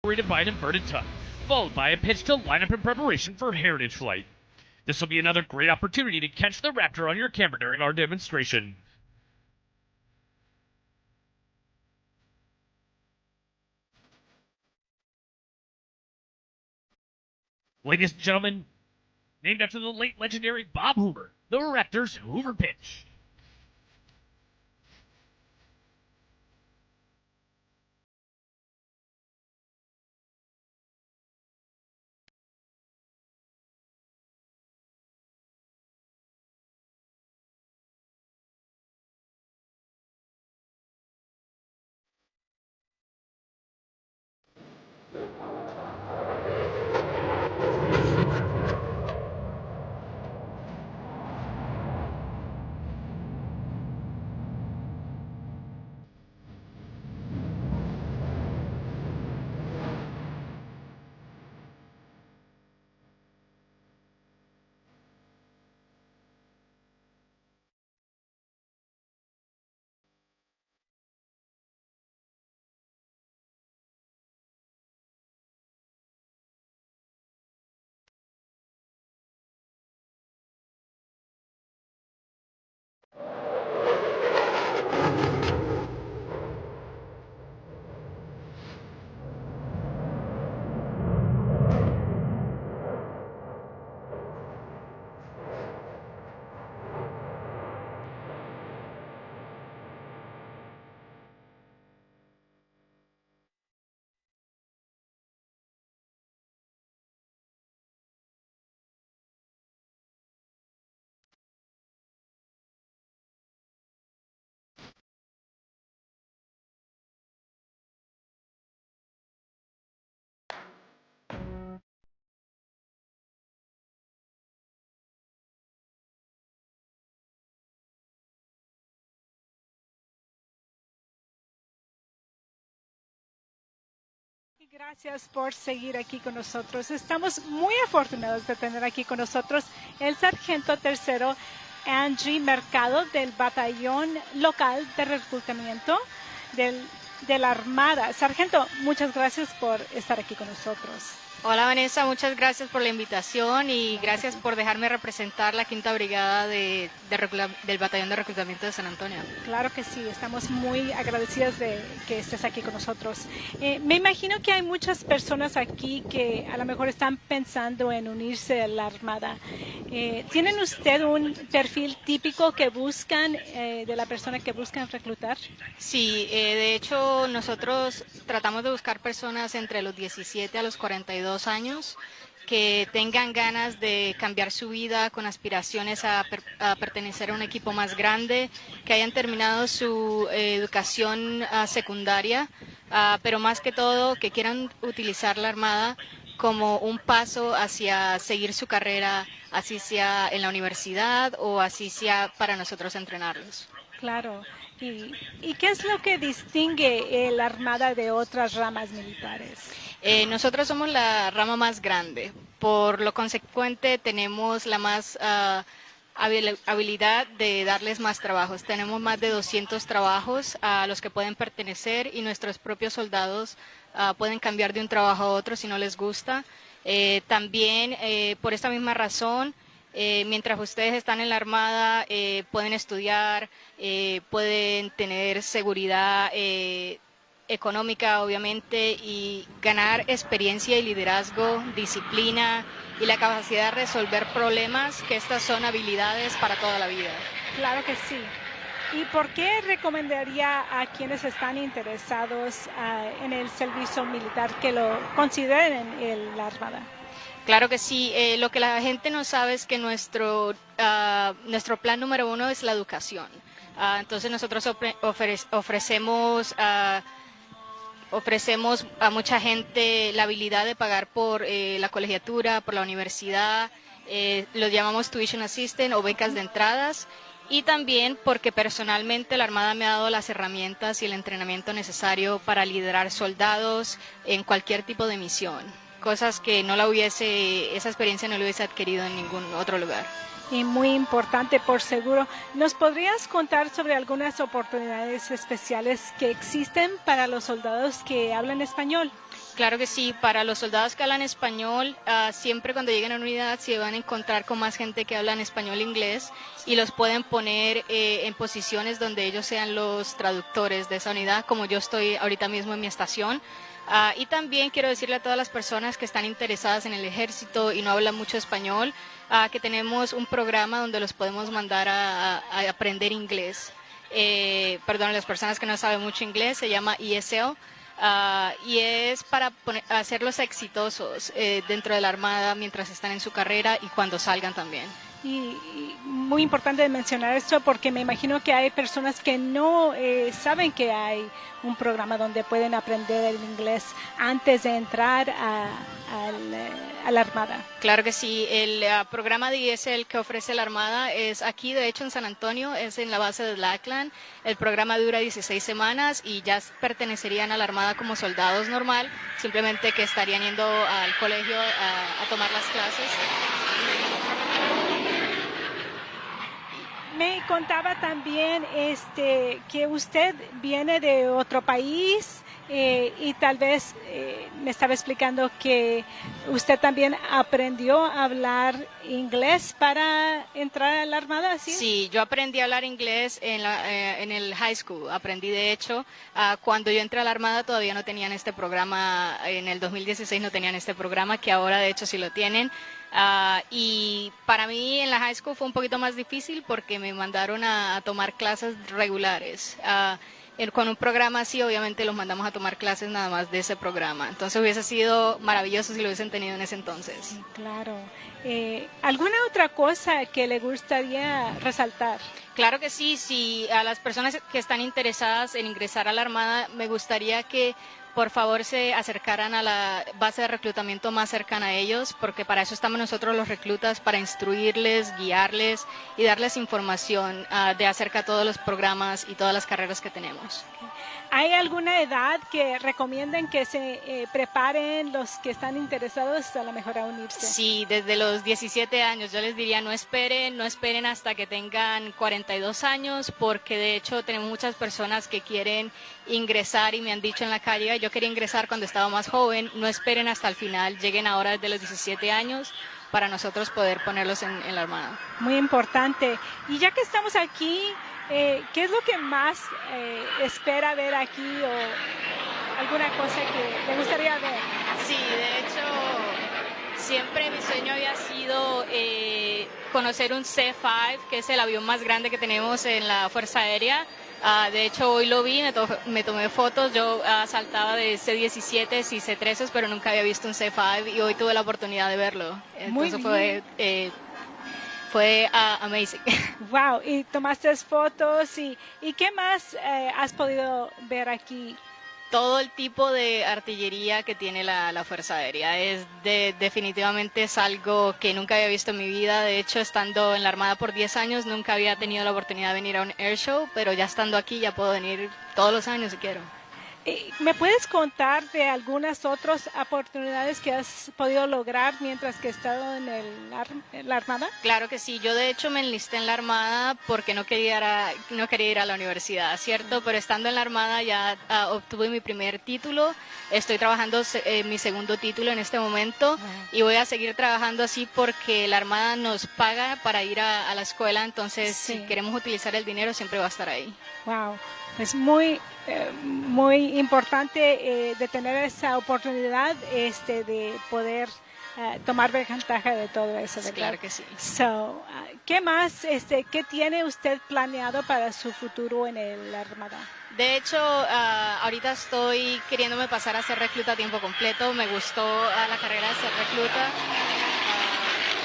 Operated by an inverted tuck, followed by a pitch to line up in preparation for heritage flight. This will be another great opportunity to catch the Raptor on your camera during our demonstration. Ladies and gentlemen, named after the late legendary Bob Hoover, the Raptor's Hoover pitch. Gracias por seguir aquí con nosotros. Estamos muy afortunados de tener aquí con nosotros el sargento tercero Angie Mercado del batallón local de reclutamiento de la Armada. Sargento, muchas gracias por estar aquí con nosotros. Hola Vanessa, muchas gracias por la invitación y gracias por dejarme representar la quinta brigada del batallón de reclutamiento de San Antonio. Claro que sí, estamos muy agradecidas de que estés aquí con nosotros. Me imagino que hay muchas personas aquí que a lo mejor están pensando en unirse a la Armada. ¿Tienen usted un perfil típico que buscan de la persona que buscan reclutar? Sí, de hecho nosotros tratamos de buscar personas entre los 17 a los 42 años que tengan ganas de cambiar su vida con aspiraciones a pertenecer a un equipo más grande, que hayan terminado su educación secundaria, pero más que todo que quieran utilizar la Armada como un paso hacia seguir su carrera, así sea en la universidad o así sea para nosotros entrenarlos. Claro. ¿Y qué es lo que distingue la Armada de otras ramas militares? Nosotros somos la rama más grande, por lo consecuente tenemos la más habilidad de darles más trabajos. Tenemos más de 200 trabajos a los que pueden pertenecer y nuestros propios soldados pueden cambiar de un trabajo a otro si no les gusta. También por esta misma razón, mientras ustedes están en la Armada pueden estudiar, pueden tener seguridad económica obviamente y ganar experiencia y liderazgo, disciplina y la capacidad de resolver problemas, que estas son habilidades para toda la vida. Claro que sí. ¿Y por qué recomendaría a quienes están interesados en el servicio militar que lo consideren en la Armada? Claro que sí. Lo que la gente no sabe es que nuestro plan número uno es la educación. Entonces nosotros ofrecemos a mucha gente la habilidad de pagar por la colegiatura, por la universidad, los llamamos tuition assistant o becas de entradas, y también porque personalmente la Armada me ha dado las herramientas y el entrenamiento necesario para liderar soldados en cualquier tipo de misión, cosas que esa experiencia no la hubiese adquirido en ningún otro lugar. Y muy importante, por seguro. ¿Nos podrías contar sobre algunas oportunidades especiales que existen para los soldados que hablan español? Claro que sí, para los soldados que hablan español, siempre cuando lleguen a una unidad se van a encontrar con más gente que hablan español e inglés y los pueden poner en posiciones donde ellos sean los traductores de esa unidad, como yo estoy ahorita mismo en mi estación. Y también quiero decirle a todas las personas que están interesadas en el ejército y no hablan mucho español, que tenemos un programa donde los podemos mandar a aprender inglés. Perdón, las personas que no saben mucho inglés, se llama ESL, y es para hacerlos exitosos dentro de la Armada mientras están en su carrera y cuando salgan también. Y muy importante mencionar esto porque me imagino que hay personas que no saben que hay un programa donde pueden aprender el inglés antes de entrar a la Armada. Claro que sí, el programa de ESL que ofrece la Armada es aquí, de hecho en San Antonio, es en la base de Lackland. El programa dura 16 semanas y ya pertenecerían a la Armada como soldados normal, simplemente que estarían yendo al colegio a tomar las clases. Me contaba también que usted viene de otro país y tal vez me estaba explicando que usted también aprendió a hablar inglés para entrar a la Armada, ¿sí? Sí, yo aprendí a hablar inglés en el high school. Aprendí, de hecho, cuando yo entré a la Armada todavía no tenían este programa, en el 2016 no tenían este programa, que ahora de hecho sí lo tienen. Y para mí en la high school fue un poquito más difícil porque me mandaron a tomar clases regulares. Con un programa así, obviamente los mandamos a tomar clases nada más de ese programa. Entonces hubiese sido maravilloso si lo hubiesen tenido en ese entonces. Sí, claro. ¿Alguna otra cosa que le gustaría resaltar? Claro que sí. Si a las personas que están interesadas en ingresar a la Armada, me gustaría que por favor se acercaran a la base de reclutamiento más cercana a ellos, porque para eso estamos nosotros los reclutas, para instruirles, guiarles y darles información de acerca de todos los programas y todas las carreras que tenemos. ¿Hay alguna edad que recomienden que se preparen los que están interesados a lo mejor a unirse? Sí, desde los 17 años. Yo les diría no esperen hasta que tengan 42 años, porque de hecho tenemos muchas personas que quieren ingresar y me han dicho en la calle, yo quería ingresar cuando estaba más joven. No esperen hasta el final, lleguen ahora desde los 17 años para nosotros poder ponerlos en la Armada. Muy importante. Y ya que estamos aquí, ¿qué es lo que más espera ver aquí o alguna cosa que le gustaría ver? Sí, de hecho, siempre mi sueño había sido conocer un C-5, que es el avión más grande que tenemos en la Fuerza Aérea. De hecho, hoy lo vi, me tomé fotos. Yo saltaba de C-17 y C-13, pero nunca había visto un C-5 y hoy tuve la oportunidad de verlo. Entonces fue amazing. Wow, y tomaste fotos y ¿qué más has podido ver aquí? Todo el tipo de artillería que tiene la Fuerza Aérea definitivamente es algo que nunca había visto en mi vida. De hecho, estando en la Armada por 10 años, nunca había tenido la oportunidad de venir a un airshow, pero ya estando aquí ya puedo venir todos los años si quiero. ¿Me puedes contar de algunas otras oportunidades que has podido lograr mientras que has estado en la Armada? Claro que sí. Yo de hecho me enlisté en la Armada porque no quería ir a la universidad, ¿cierto? Pero estando en la Armada ya obtuve mi primer título. Estoy trabajando mi segundo título en este momento y voy a seguir trabajando así porque la Armada nos paga para ir a la escuela. Entonces, si queremos utilizar el dinero, siempre va a estar ahí. Wow. Es muy importante de tener esa oportunidad de poder tomar ventaja de todo eso, ¿verdad? Claro que sí. ¿Qué más, qué tiene usted planeado para su futuro en la Armada? De hecho, ahorita estoy queriéndome pasar a ser recluta a tiempo completo. Me gustó la carrera de ser recluta.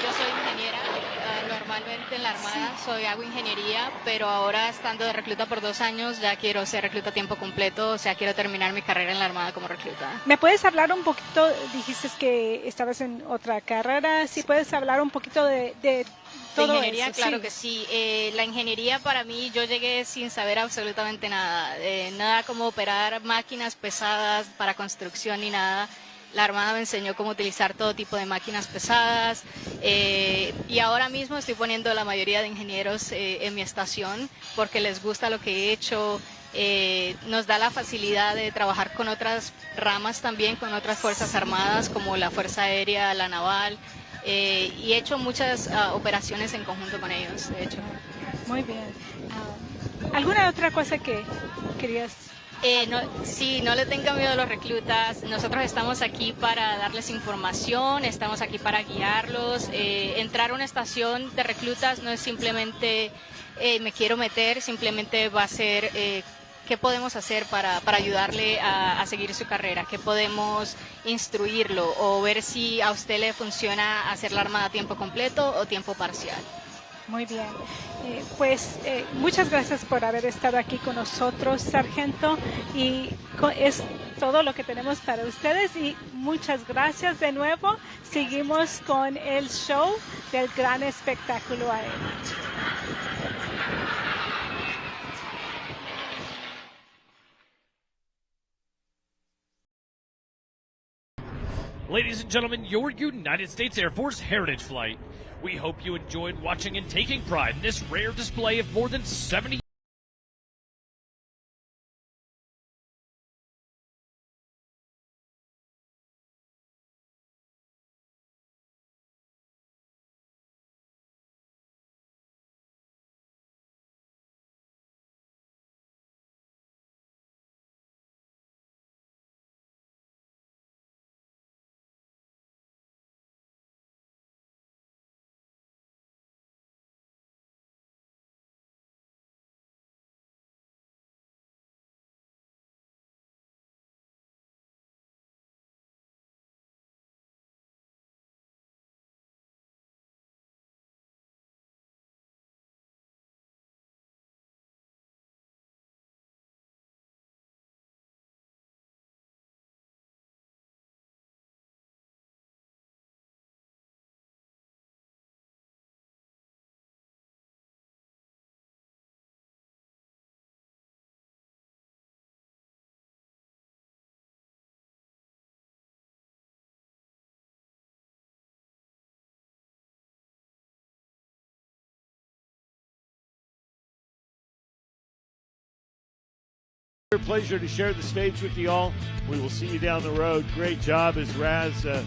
Yo soy ingeniera. Normalmente en la Armada hago ingeniería, pero ahora estando de recluta por 2 años ya quiero ser recluta a tiempo completo, o sea, quiero terminar mi carrera en la Armada como recluta. ¿Me puedes hablar un poquito? Dijiste que estabas en otra carrera, ¿sí puedes hablar un poquito de todo ingeniería? Eso? Claro que sí. La ingeniería para mí, yo llegué sin saber absolutamente nada, nada como operar máquinas pesadas para construcción ni nada. La Armada me enseñó cómo utilizar todo tipo de máquinas pesadas y ahora mismo estoy poniendo la mayoría de ingenieros en mi estación porque les gusta lo que he hecho. Nos da la facilidad de trabajar con otras ramas también, con otras fuerzas armadas como la Fuerza Aérea, la Naval y he hecho muchas operaciones en conjunto con ellos, de hecho. Muy bien. ¿Alguna otra cosa que querías? No le tengan miedo a los reclutas. Nosotros estamos aquí para darles información, estamos aquí para guiarlos. Entrar a una estación de reclutas no es simplemente me quiero meter, simplemente va a ser qué podemos hacer para ayudarle a seguir su carrera, qué podemos instruirlo o ver si a usted le funciona hacer la Armada a tiempo completo o tiempo parcial. Muy bien. Muchas gracias por haber estado aquí con nosotros, Sargento. Y es todo lo que tenemos para ustedes. Y muchas gracias de nuevo. Seguimos con el show del gran espectáculo aéreo. Ladies and gentlemen, your United States Air Force Heritage Flight. We hope you enjoyed watching and taking pride in this rare display of more than 70 Pleasure to share the stage with you all. We will see you down the road. Great job as Laz. I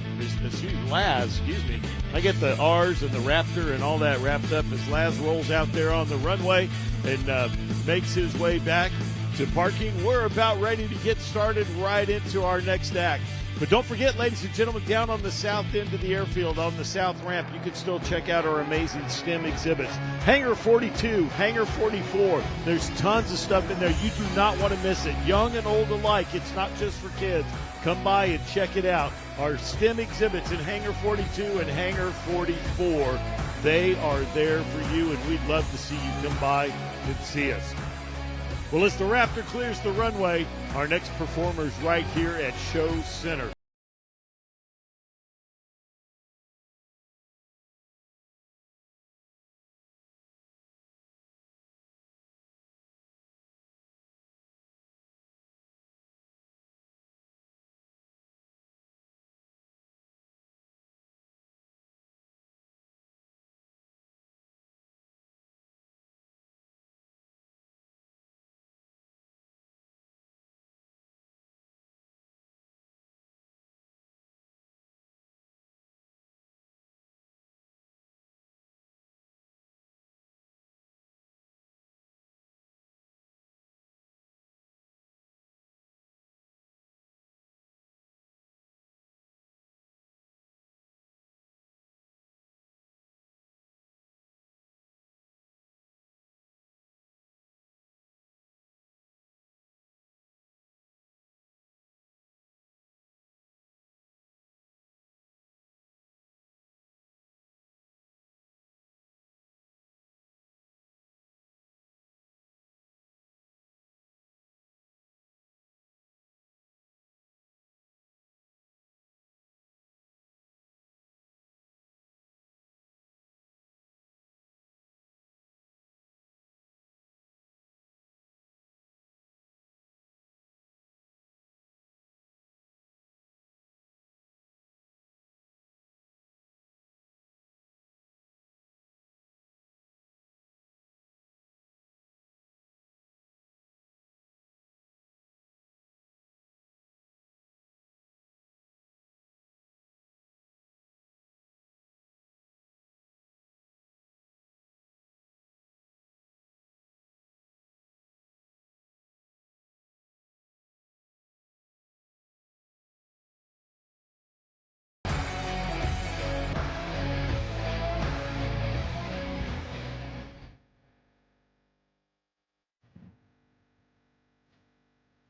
get the R's and the Raptor and all that wrapped up as Laz rolls out there on the runway and makes his way back to parking. We're about ready to get started right into our next act. But don't forget, ladies and gentlemen, down on the south end of the airfield, on the south ramp, you can still check out our amazing STEM exhibits. Hangar 42, Hangar 44, there's tons of stuff in there. You do not want to miss it. Young and old alike, it's not just for kids. Come by and check it out. Our STEM exhibits in Hangar 42 and Hangar 44, they are there for you, and we'd love to see you come by and see us. Well, as the Raptor clears the runway, our next performer is right here at Show Center.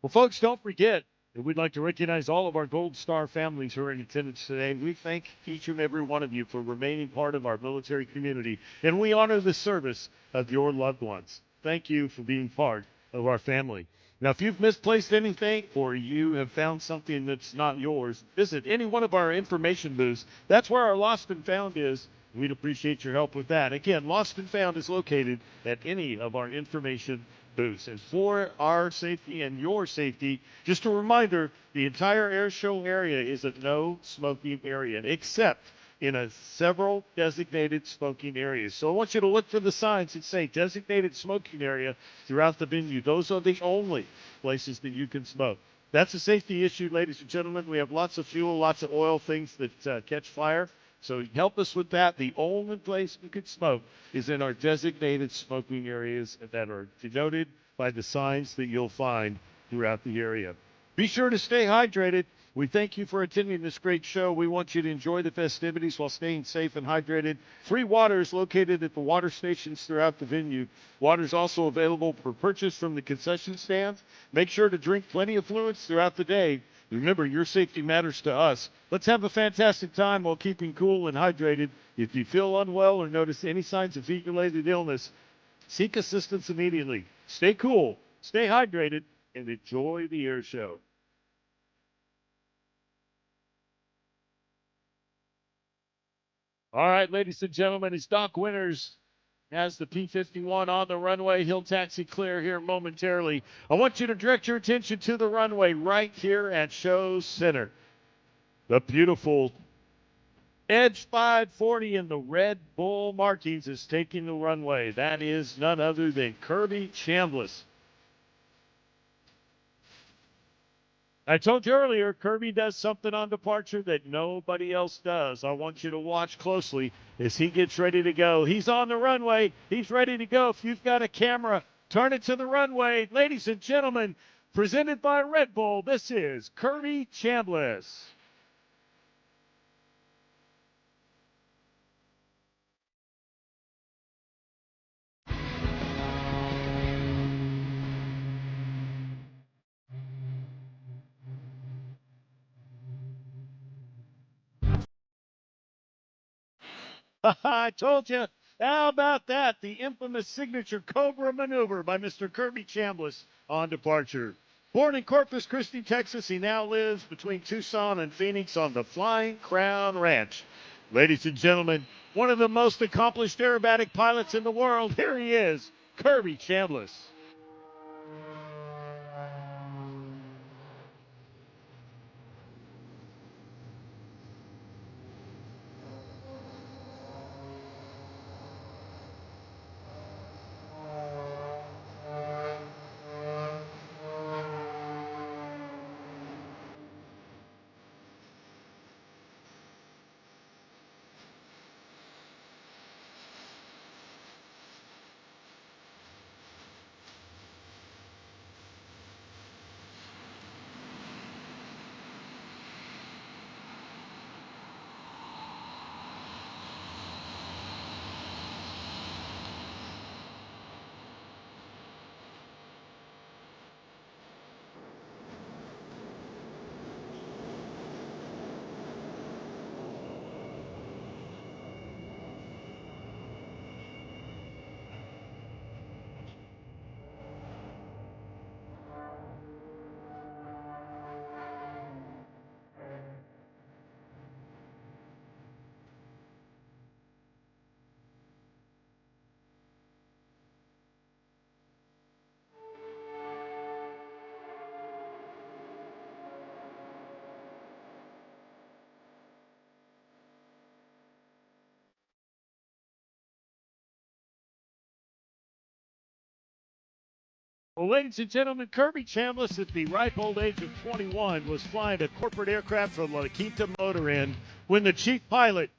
Well, folks, don't forget that we'd like to recognize all of our Gold Star families who are in attendance today. We thank each and every one of you for remaining part of our military community, and we honor the service of your loved ones. Thank you for being part of our family. Now, if you've misplaced anything or you have found something that's not yours, visit any one of our information booths. That's where our Lost and Found is. We'd appreciate your help with that. Again, Lost and Found is located at any of our information booths. And for our safety and your safety, just a reminder, the entire air show area is a no smoking area, except in several designated smoking areas. So I want you to look for the signs that say designated smoking area throughout the venue. Those are the only places that you can smoke. That's a safety issue, ladies and gentlemen. We have lots of fuel, lots of oil, things that catch fire. So help us with that. The only place we can smoke is in our designated smoking areas that are denoted by the signs that you'll find throughout the area. Be sure to stay hydrated. We thank you for attending this great show. We want you to enjoy the festivities while staying safe and hydrated. Free water is located at the water stations throughout the venue. Water is also available for purchase from the concession stands. Make sure to drink plenty of fluids throughout the day. Remember, your safety matters to us. Let's have a fantastic time while keeping cool and hydrated. If you feel unwell or notice any signs of heat-related illness, seek assistance immediately. Stay cool, stay hydrated, and enjoy the air show. All right, ladies and gentlemen, as Doc Winters has the P-51 on the runway, he'll taxi clear here momentarily. I want you to direct your attention to the runway right here at Show Center. The beautiful Edge 540 in the Red Bull markings is taking the runway. That is none other than Kirby Chambliss. I told you earlier, Kirby does something on departure that nobody else does. I want you to watch closely as he gets ready to go. He's on the runway. He's ready to go. If you've got a camera, turn it to the runway. Ladies and gentlemen, presented by Red Bull, this is Kirby Chambliss. I told you. How about that? The infamous signature Cobra maneuver by Mr. Kirby Chambliss on departure. Born in Corpus Christi, Texas, he now lives between Tucson and Phoenix on the Flying Crown Ranch. Ladies and gentlemen, one of the most accomplished aerobatic pilots in the world. Here he is, Kirby Chambliss. Well, ladies and gentlemen, Kirby Chambliss at the ripe old age of 21 was flying a corporate aircraft from La Quinta Motor Inn when the chief pilot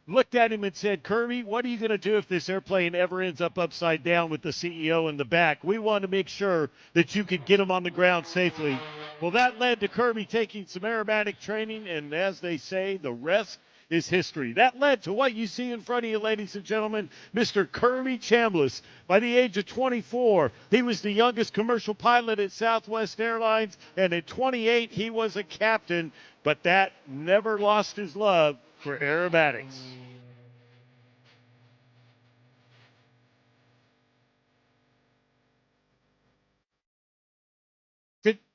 looked at him and said, Kirby, what are you going to do if this airplane ever ends up upside down with the CEO in the back? We want to make sure that you could get him on the ground safely. Well, that led to Kirby taking some aerobatic training, and as they say, the rest is history. That led to what you see in front of you, ladies and gentlemen, Mr. Kirby Chambliss. By the age of 24, he was the youngest commercial pilot at Southwest Airlines, and at 28, he was a captain, but that never lost his love for aerobatics.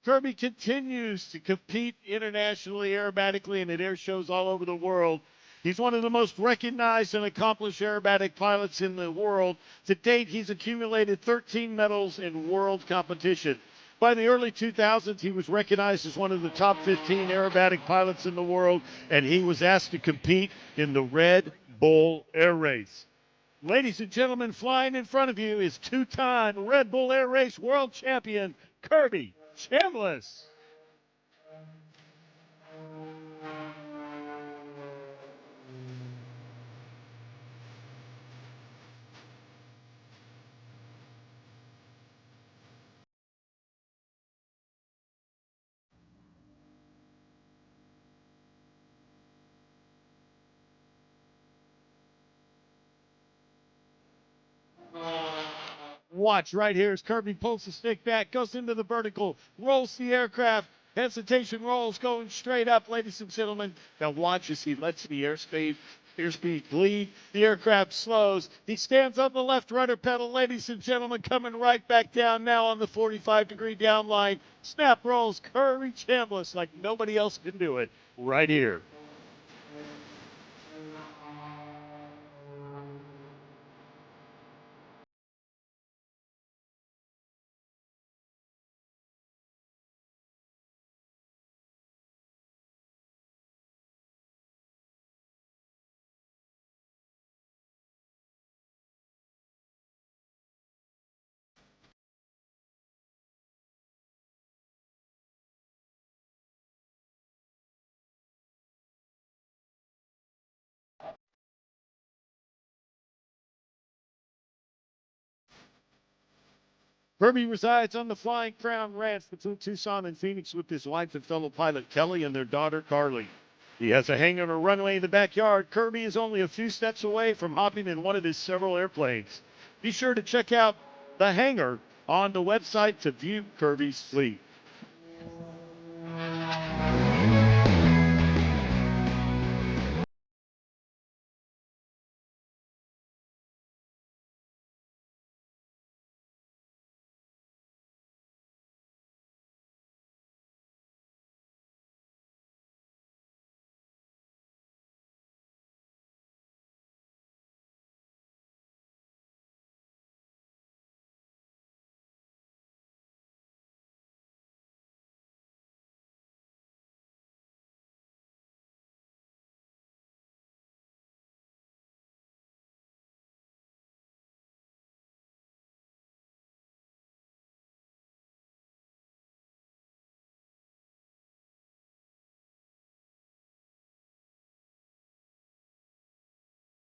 Kirby continues to compete internationally, aerobatically, and at air shows all over the world. He's one of the most recognized and accomplished aerobatic pilots in the world. To date, he's accumulated 13 medals in world competition. By the early 2000s, he was recognized as one of the top 15 aerobatic pilots in the world, and he was asked to compete in the Red Bull Air Race. Ladies and gentlemen, flying in front of you is two-time Red Bull Air Race world champion, Kirby Chambliss. Watch right here as Kirby pulls the stick back, goes into the vertical, rolls the aircraft. Hesitation rolls going straight up, ladies and gentlemen. Now watch as he lets the airspeed bleed. The aircraft slows. He stands on the left rudder pedal, ladies and gentlemen, coming right back down now on the 45-degree down line. Snap rolls, Kirby Chambliss like nobody else can do it right here. Kirby resides on the Flying Crown Ranch between Tucson and Phoenix with his wife and fellow pilot Kelly and their daughter Carly. He has a hangar and a runway in the backyard. Kirby is only a few steps away from hopping in one of his several airplanes. Be sure to check out the hangar on the website to view Kirby's fleet.